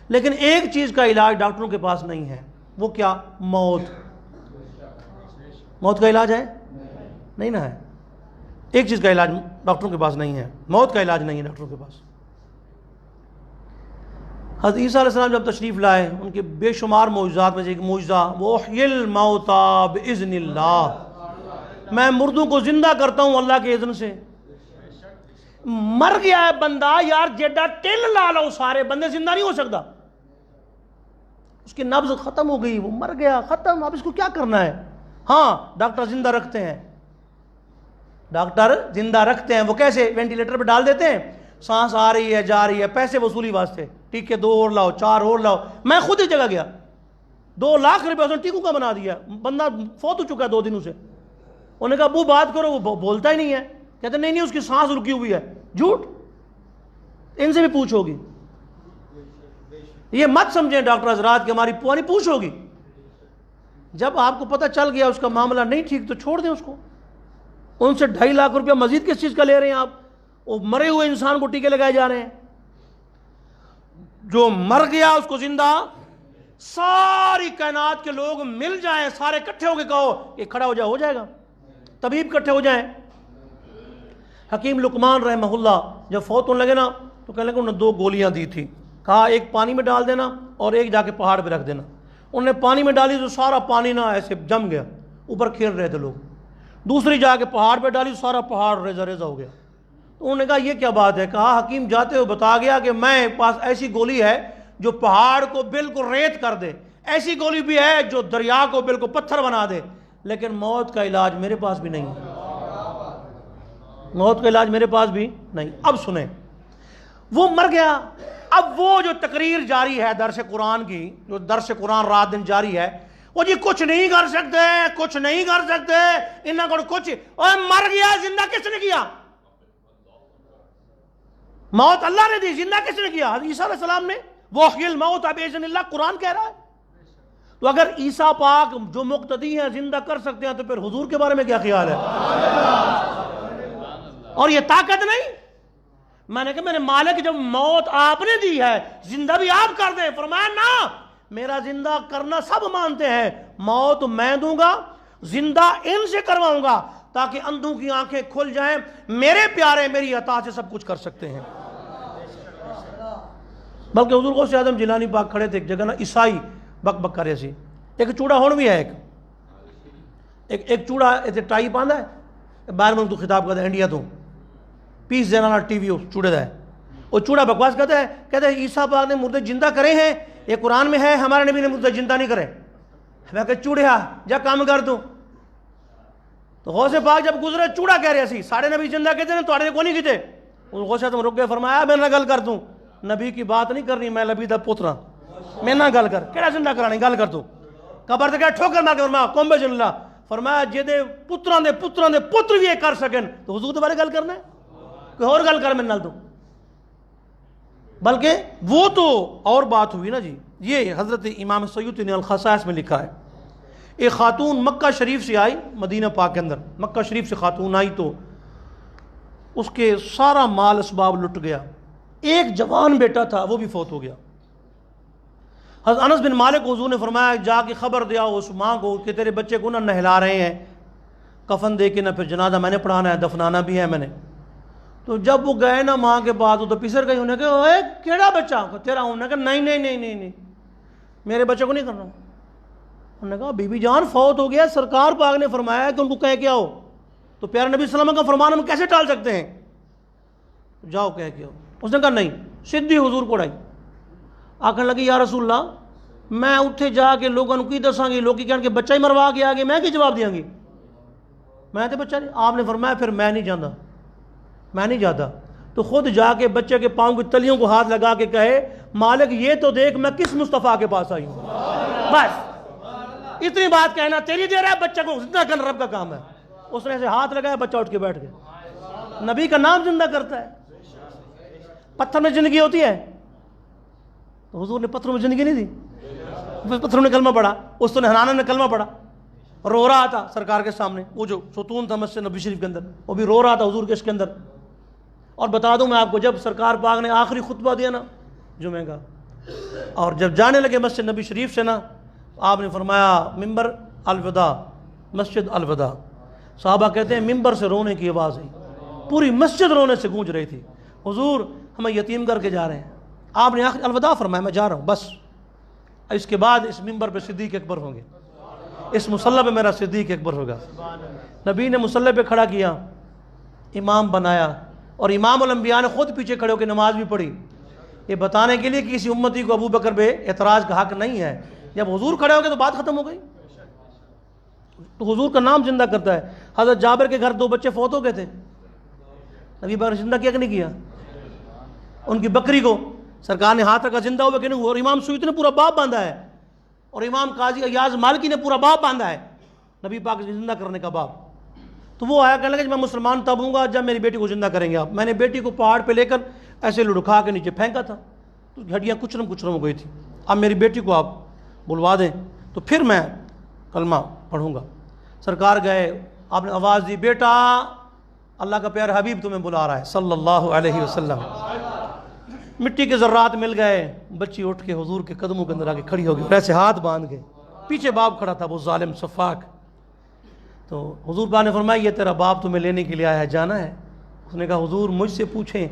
لیکن ایک چیز کا علاج ڈاکٹروں کے پاس نہیں ہے. وہ کیا؟ موت. موت کا علاج ہے؟ نہیں نہ ہے. ایک چیز کا علاج ڈاکٹروں کے پاس نہیں ہے، موت کا علاج نہیں ہے ڈاکٹروں کے پاس. حضرت عیسیٰ علیہ السلام جب تشریف لائے، ان کے بے شمار معجزات میں سے ایک معجزہ وَأُحْيِي الْمَوْتَى بِإِذْنِ اللَّهِ، میں مردوں کو زندہ کرتا ہوں اللہ کے اذن سے. مر گیا ہے بندہ یار، جیڈا ٹل لا لو سارے بندے زندہ نہیں ہو سکتا. اس کی نبض ختم ہو گئی، وہ مر گیا، ختم. اب اس کو کیا کرنا ہے؟ ہاں ڈاکٹر زندہ رکھتے ہیں، ڈاکٹر زندہ رکھتے ہیں. وہ کیسے؟ وینٹیلیٹر پہ ڈال دیتے ہیں، سانس آ رہی ہے جا رہی ہے، پیسے وصولی واسطے، ٹیکے 2 اور لاؤ 4 اور لاؤ. میں خود ہی جگہ گیا، 2 لاکھ روپے اس نے ٹیکوں کا بنا دیا. بندہ فوت ہو چکا ہے 2 دنوں سے. انہوں نے کہا ابو بات کرو، وہ بولتا ہی نہیں ہے. کہتے نہیں اس کی سانس رکی ہوئی ہے. جھوٹ، ان سے بھی پوچھ ہوگی. یہ مت سمجھیں ڈاکٹر حضرات کہ ہماری پوانی پوچھ ہوگی. جب آپ کو پتہ چل گیا اس کا معاملہ نہیں ٹھیک تو چھوڑ دیں اس کو. ان سے 2.5 لاکھ روپیہ مزید کس چیز کا لے رہے ہیں آپ؟ وہ مرے ہوئے انسان کو ٹیکے لگائے جا رہے ہیں. جو مر گیا اس کو زندہ، ساری کائنات کے لوگ مل جائیں، سارے کٹھے ہو کے کہو کہ کھڑا ہو جائے، ہو جائے گا. طبیب کٹھے ہو جائیں. حکیم لقمان رحمہ اللہ جب فوت ہونے لگے نا تو کہنے لگے انہوں نے 2 گولیاں دی تھی. کہا ایک پانی میں ڈال دینا اور ایک جا کے پہاڑ پہ رکھ دینا. انہوں نے پانی میں ڈالی تو سارا پانی نا ایسے جم گیا، اوپر کھیل رہے تھے لوگ. دوسری جا کے پہاڑ پہ ڈالی تو سارا پہاڑ ریزہ ریزہ ہو گیا. تو انہوں نے کہا یہ کیا بات ہے؟ کہا حکیم جاتے ہوئے بتا گیا کہ میں پاس ایسی گولی ہے جو پہاڑ کو بالکل ریت کر دے، ایسی گولی بھی ہے جو دریا کو بالکل پتھر بنا دے، لیکن موت کا علاج میرے پاس بھی نہیں ہے. موت کا علاج میرے پاس بھی نہیں. اب سنیں، وہ مر گیا. اب وہ جو تقریر جاری ہے درس قرآن کی، جو درس قرآن رات دن جاری ہے، وہ جی کچھ نہیں کر سکتے، کچھ نہیں کر سکتے، انہاں کو کچھ، اور مر گیا زندہ کس نے کیا؟ موت اللہ نے دی، زندہ کس نے کیا؟ حضرت عیسیٰ علیہ السلام نے. وَأُحْيِي الْمَوْتَى بِإِذْنِ اللَّهِ قرآن کہہ رہا ہے. تو اگر عیسیٰ پاک جو مقتدی ہیں زندہ کر سکتے ہیں تو پھر حضور کے بارے میں کیا خیال ہے؟ اور یہ طاقت نہیں، میں نے کہا میرے مالک جب موت آپ نے دی ہے زندہ بھی آپ کر دیں، فرمایا نا، میرا زندہ کرنا سب مانتے ہیں، موت میں دوں گا، زندہ ان سے کرواؤں گا تاکہ اندھوں کی آنکھیں کھل جائیں، میرے پیارے میری عطا سے سب کچھ کر سکتے ہیں۔ بلکہ حضور غوث اعظم جیلانی پاک کھڑے تھے ایک جگہ نا، عیسائی بک بک کرے سی، ایک چوڑا ہون بھی ہے، ایک چوڑا ایسے ٹائی پاندہ ہے، باہر میں تو خطاب کرتا ہے انڈیا تو پیس دینا ٹی وی چوڑے دا ہے، وہ چوڑا بکواس کہتا ہے عیسیٰ پاک نے مردے زندہ کرے ہیں، یہ قرآن میں ہے، ہمارے نبی نے مردے زندہ نہیں کرے۔ میں کہ چوڑیا جا کام کر دوں، تو غوث پاک جب گزرے چوڑا کہہ رہے سی ساڑھے نبی زندہ کہتے ہیں توڑے کو نہیں کہتے، غوث اعظم رک گئے، فرمایا میں نہ گل کر دوں، نبی کی بات نہیں کرنی، میں نبی دا پوترا، میں نہ گل کر کیڑا زندہ کرانی گل کر دوں، قبر تے کہا ٹھوکر مار کے فرمایا قوم بے جن اللہ، فرمایا جے دے پتراں دے پتر بھی یہ کر سکن تو حضور دے بارے گل کرنا ہے، کوئی اور گل کر میں نال دوں۔ بلکہ وہ تو اور بات ہوئی نا جی، یہ حضرت امام سیوطی نے الخصائص میں لکھا ہے، ایک خاتون مکہ شریف سے آئی مدینہ پاک کے اندر، مکہ شریف سے خاتون آئی تو اس کے سارا مال اسباب لٹ گیا، ایک جوان بیٹا تھا وہ بھی فوت ہو گیا۔ حضرت انس بن مالک حضور نے فرمایا جا کے خبر دیا اس ماں کو کہ تیرے بچے کو نہ نہلا رہے ہیں، کفن دے کے نہ پھر جنازہ میں نے پڑھانا ہے، دفنانا بھی ہے میں نے۔ تو جب وہ گئے نا ماں کے بعد وہ تو پسر گئی، انہیں کہا اے کیڑا بچہ تیرا؟ انہوں نے کہا نہیں میرے بچے کو نہیں کرنا۔ انہوں نے کہا بی بی جان فوت ہو گیا، سرکار پاک نے فرمایا کہ ان کو کہہ کے آؤ، تو پیارے نبی صلی اللہ علیہ وسلم کا فرمان ہم کیسے ٹال سکتے ہیں؟ جاؤ کہہ کے آؤ۔ اس نے کہا نہیں، سیدھی حضور کو آئی، آکھنے لگی یا رسول اللہ میں اتھے جا کے لوگوں کی دساں گی، لوگ کہنے کہ بچہ ہی مروا کے آگے میں کی جواب دیاں گی، میں تو بچہ نہیں۔ آپ نے فرمایا پھر میں نہیں جاتا، تو خود جا کے بچے کے پاؤں کی تلیوں کو ہاتھ لگا کے کہے مالک یہ تو دیکھ میں کس مصطفیٰ کے پاس آئی ہوں، بس اتنی بات کہنا تیری دے رہا ہے، بچہ کو زندہ کرنا رب کا کام ہے۔ اس نے ایسے ہاتھ لگایا، بچہ اٹھ کے بیٹھ گیا، نبی کا نام زندہ کرتا ہے۔ پتھر میں زندگی ہوتی ہے تو حضور نے پتھروں میں زندگی نہیں دی، پتھروں نے کلمہ پڑھا، اس تو حنانہ نے کلمہ پڑھا، رو رہا تھا سرکار کے سامنے، وہ جو ستون تھا مسجد نبی شریف کے اندر وہ بھی رو رہا تھا حضور کے اس کے اندر۔ اور بتا دوں میں آپ کو، جب سرکار پاک نے آخری خطبہ دیا نا جمعہ کا، اور جب جانے لگے مسجد نبی شریف سے نا، آپ نے فرمایا ممبر الوداع، مسجد الوداع۔ صحابہ کہتے ہیں ممبر سے رونے کی آواز آئی، پوری مسجد رونے سے گونج رہی تھی، حضور ہمیں یتیم کر کے جا رہے ہیں۔ آپ نے آخر الوداع فرمایا میں جا رہا ہوں بس، اس کے بعد اس ممبر پہ صدیق اکبر ہوں گے، اس مصلی پہ میرا صدیق اکبر ہوگا۔ نبی نے مصلی پہ کھڑا کیا، امام بنایا، اور امام الانبیاء نے خود پیچھے کھڑے ہو کے نماز بھی پڑھی، یہ بتانے کے لیے کہ کسی امتی کو ابو بکر پہ اعتراض کا حق نہیں ہے۔ جب حضور کھڑے ہو گئے تو بات ختم ہو گئی، تو حضور کا نام زندہ کرتا ہے۔ حضرت جابر کے گھر 2 بچے فوت ہو گئے تھے، نبی پاک نے زندہ کیا کہ نہیں کیا؟ ان کی بکری کو سرکار نے ہاتھ رکھا زندہ ہوئے کہ نہیں، اور امام سیوطی نے پورا باب باندھا ہے، اور امام قاضی ایاز مالکی نے پورا باب باندھا ہے نبی پاک سے زندہ کرنے کا باب۔ تو وہ آیا کہنے لگا کہ میں مسلمان تب ہوں گا جب میری بیٹی کو زندہ کریں گے آپ۔ میں نے بیٹی کو پہاڑ پہ لے کر ایسے لڑکھا کے نیچے پھینکا تھا تو ہڈیاں کچرم ہو گئی تھی، اب میری بیٹی کو آپ بلوا دیں تو پھر میں کلمہ پڑھوں گا۔ سرکار گئے، آپ نے آواز دی بیٹا اللہ کا پیارا حبیب تمہیں بلا رہا ہے صلی اللہ علیہ وسلم۔ مٹی کے ذرات مل گئے، بچی اٹھ کے حضور کے قدموں کے اندر آ کے کھڑی ہو گئی، ایسے ہاتھ باندھ کے، پیچھے باپ کھڑا تھا وہ ظالم سفاک۔ تو حضور پاک نے فرمایا یہ تیرا باپ تمہیں لینے کے لیے آیا ہے، جانا ہے؟ اس نے کہا حضور مجھ سے پوچھیں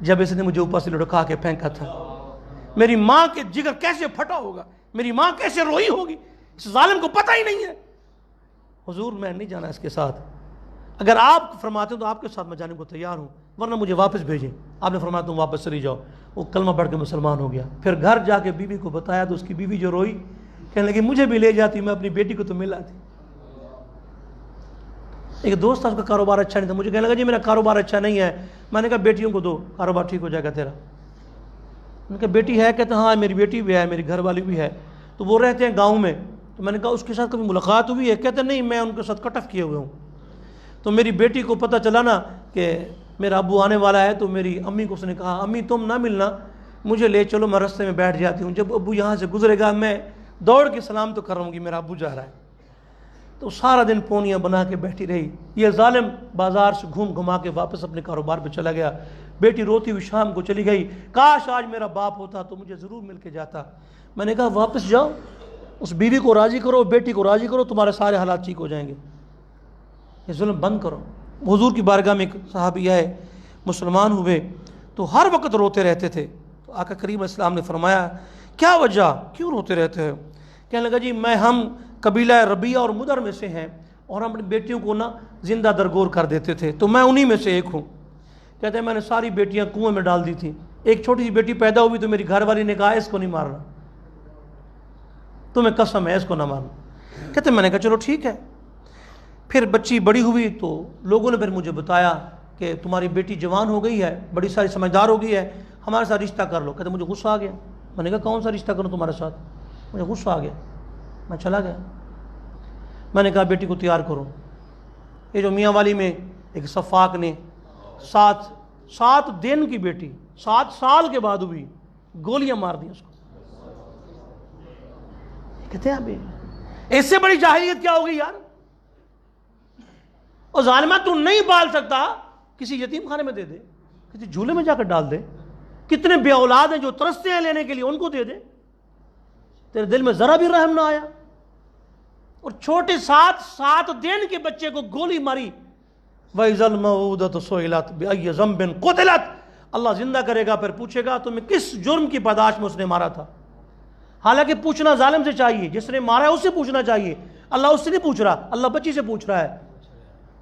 جب اس نے مجھے اوپر سے لڑکا کے پھینکا تھا میری ماں کے جگر کیسے پھٹا ہوگا، میری ماں کیسے روئی ہوگی، اس ظالم کو پتہ ہی نہیں ہے۔ حضور میں نہیں جانا اس کے ساتھ، اگر آپ فرماتے ہیں تو آپ کے ساتھ میں جانے کو تیار ہوں، ورنہ مجھے واپس بھیجیں۔ آپ نے فرمایا تم واپس چلی جاؤ۔ وہ کلمہ پڑھ کے مسلمان ہو گیا۔ پھر گھر جا کے بیوی کو بتایا تو اس کی بیوی جو روئی کہنے لگی مجھے بھی لے جاتی، میں اپنی بیٹی کو تو ملا تھی۔ ایک دوست تھا، اس کا کاروبار اچھا نہیں تھا، مجھے کہنے لگا جی میرا کاروبار اچھا نہیں ہے۔ میں نے کہا بیٹیوں کو دو، کاروبار ٹھیک ہو جائے گا تیرا۔ میں نے کہا بیٹی ہے؟ کہتے ہاں میری بیٹی بھی ہے، میری گھر والی بھی ہے، تو وہ رہتے ہیں گاؤں میں۔ تو میں نے کہا اس کے ساتھ کبھی ملاقات ہوئی ہے؟ کہتے نہیں میں ان کے ساتھ کٹ آف کیے ہوئے ہوں۔ تو میری بیٹی کو پتہ چلا نا کہ میرا ابو آنے والا ہے، تو میری امی کو اس نے کہا امی تم نہ ملنا، مجھے لے چلو، میں رستے میں بیٹھ جاتی ہوں، جب ابو یہاں سے گزرے گا میں دوڑ کے سلام تو کر رہا ہوں کہ میرا ابو جا رہا ہے. تو سارا دن پونیاں بنا کے بیٹھی رہی. یہ ظالم بازار سے گھوم گھما کے واپس اپنے کاروبار پہ چلا گیا. بیٹی روتی ہوئی شام کو چلی گئی. کاش آج میرا باپ ہوتا تو مجھے ضرور مل کے جاتا. میں نے کہا واپس جاؤ, اس بیوی کو راضی کرو, بیٹی کو راضی کرو, تمہارے سارے حالات ٹھیک ہو جائیں گے. یہ ظلم بند کرو. حضور کی بارگاہ میں ایک صحابی آئے, مسلمان ہوئے تو ہر وقت روتے رہتے تھے. تو آقا کریم علیہ السلام نے فرمایا کیا وجہ, کیوں روتے رہتے ہو؟ کہنے لگا جی ہم قبیلہ ربیہ اور مدر میں سے ہیں, اور ہم اپنی بیٹیوں کو نا زندہ درگور کر دیتے تھے, تو میں انہی میں سے ایک ہوں. کہتے ہیں میں نے ساری بیٹیاں کنویں میں ڈال دی تھیں. ایک چھوٹی سی بیٹی پیدا ہوئی تو میری گھر والی نے کہا اس کو نہیں مارنا, تمہیں قسم ہے اس کو نہ مارنا. کہتے ہیں میں نے کہا چلو ٹھیک ہے. پھر بچی بڑی ہوئی تو لوگوں نے پھر مجھے بتایا کہ تمہاری بیٹی جوان ہو گئی ہے, بڑی ساری سمجھدار ہو گئی ہے, ہمارے ساتھ رشتہ کر لو. کہتے مجھے غصہ آ گیا. میں نے کہا کون سا رشتہ کروں تمہارے ساتھ؟ مجھے غصہ آ گیا, میں چلا گیا. میں نے کہا بیٹی کو تیار کرو. یہ جو میاں والی میں ایک صفاق نے 7 دن کی بیٹی 7 سال کے بعد ہوئی, گولیاں مار دی اس کو. کہتے ہیں ابھی اس سے بڑی جاہلیت کیا ہوگی یار. اور ظالمہ تو نہیں پال سکتا, کسی یتیم خانے میں دے دے, کسی جھولے میں جا کر ڈال دے. کتنے بے اولاد ہیں جو ترستے ہیں لینے کے لیے, ان کو دے دے. تیرے دل میں ذرا بھی رحم نہ آیا. اور چھوٹے 7 دن کے بچے کو گولی ماری. وَإِذَا الْمَوْءُودَةُ سُئِلَتْ بِأَيِّ ذَنبٍ قُتِلَتْ, اللہ زندہ کرے گا, پھر پوچھے گا تمہیں کس جرم کی پاداش میں اس نے مارا تھا. حالانکہ پوچھنا ظالم سے چاہیے, جس نے مارا ہے اس سے پوچھنا چاہیے. اللہ اس سے نہیں پوچھ رہا, اللہ بچی سے پوچھ رہا ہے.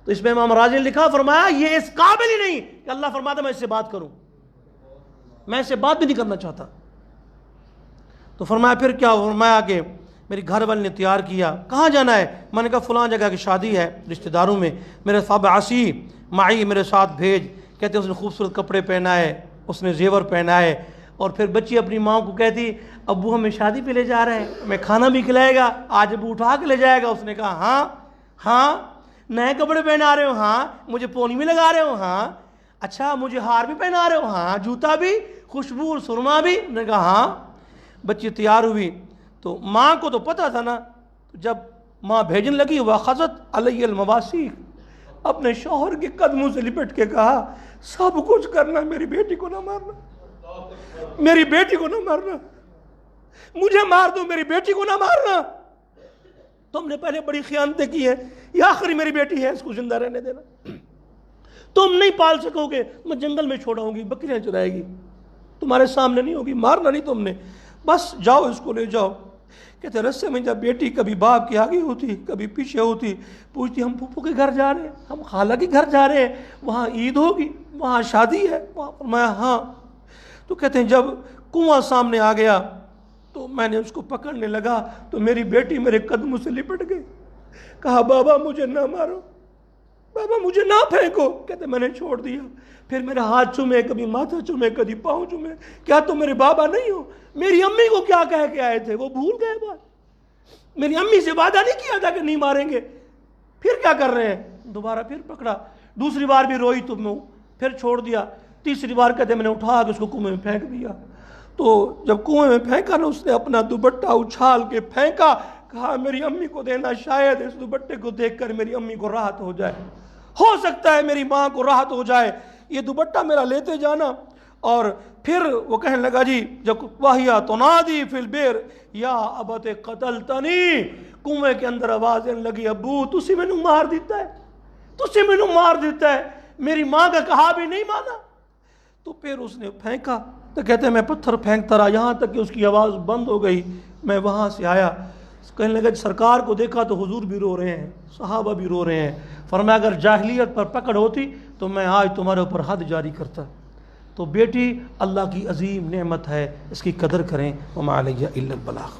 تو اس میں امام راضی نے لکھا, فرمایا یہ اس قابل ہی نہیں کہ اللہ فرماتا میں اس سے بات کروں, میں اس سے بات بھی نہیں کرنا چاہتا. تو فرمایا پھر کیا؟ فرمایا کہ میری گھر والے نے تیار کیا. کہاں جانا ہے؟ میں نے کہا فلاں جگہ کی شادی ہے رشتہ داروں میں, میرے فابعصی معی میرے ساتھ بھیج. کہتے اس نے خوبصورت کپڑے پہنائے, اس نے زیور پہنائے. اور پھر بچی اپنی ماں کو کہتی ابو ہمیں شادی پہ لے جا رہے ہیں, ہمیں کھانا بھی کھلائے گا, آج ابو اٹھا کے لے جائے گا. اس نے کہا ہاں نئے کپڑے پہنا رہے ہو, ہاں مجھے پونی بھی لگا رہے ہو, ہاں اچھا مجھے ہار بھی پہنا رہے ہو, ہاں جوتا بھی, خوشبو اور سرما بھی. نے کہا ہاں. بچی تیار ہوئی تو ماں کو تو پتہ تھا نا. جب ماں بھیجنے لگی وَخَذَتْ عَلَيَّ الْمَوَاسِيقَ, اپنے شوہر کے قدموں سے لپٹ کے کہا سب کچھ کرنا, میری بیٹی کو نہ مارنا, میری بیٹی کو نہ مارنا, مجھے مار دو, میری بیٹی کو نہ مارنا. تم نے پہلے بڑی خیانتیں کی ہیں, یہ آخری میری بیٹی ہے, اس کو زندہ رہنے دینا. تم نہیں پال سکو گے, میں جنگل میں چھوڑاؤں گی, بکریاں چرائے گی, تمہارے سامنے نہیں ہوگی, مارنا نہیں تم نے, بس جاؤ اس کو لے جاؤ. کہتے رستے میں جب بیٹی کبھی باپ کے آگے ہوتی کبھی پیچھے ہوتی, پوچھتی ہم پھوپھو کے گھر جا رہے ہیں, ہم خالہ کے گھر جا رہے ہیں, وہاں عید ہوگی, وہاں شادی ہے. وہاں فرمایا ہاں. تو کہتے ہیں جب کنواں سامنے آ گیا تو میں نے اس کو پکڑنے لگا تو میری بیٹی میرے قدموں سے لپٹ گئی. کہا بابا مجھے نہ مارو, بابا مجھے نہ پھینکو. کہتے میں نے چھوڑ دیا. پھر میرے ہاتھ چومے, کبھی ماتھا چومے, کبھی پاؤں چومے. کیا تم میرے بابا نہیں ہو؟ میری امی کو کیا کہہ کے آئے تھے, وہ بھول گئے بات. میری امی سے وعدہ نہیں کیا تھا کہ نہیں ماریں گے. پھر کیا کر رہے ہیں؟ دوبارہ پھر پکڑا, دوسری بار بھی روئی تو میں پھر چھوڑ دیا. تیسری بار کہتے میں نے اٹھا کے اس کو کنویں میں پھینک دیا. تو جب کنویں میں پھینکا نا, اس نے اپنا دوپٹہ اچھال کے پھینکا. کہا میری امی کو دینا, شاید اس دوپٹے کو دیکھ کر میری امی کو راحت ہو جائے, ہو سکتا ہے میری ماں کو راحت ہو جائے, یہ دوپٹہ میرا لیتے جانا. اور پھر وہ کہنے لگا جی جب وَهِيَ تُنَادِي فِي الْبِئْرِ یا ابت قتلتنی, کنویں کے اندر آواز آنے لگی ابو تسی مینوں مار دیتا ہے, تسی مینوں مار دیتا ہے, میری ماں کا کہا بھی نہیں مانا. تو پھر اس نے پھینکا. تو کہتے ہیں میں پتھر پھینکتا رہا یہاں تک کہ اس کی آواز بند ہو گئی. میں وہاں سے آیا, کہنے لگا سرکار کو دیکھا تو حضور بھی رو رہے ہیں, صحابہ بھی رو رہے ہیں. فرمایا اگر جاہلیت پر پکڑ ہوتی تو میں آج تمہارے اوپر حد جاری کرتا. تو بیٹی اللہ کی عظیم نعمت ہے, اس کی قدر کریں. وما علیہ الا البلاغ.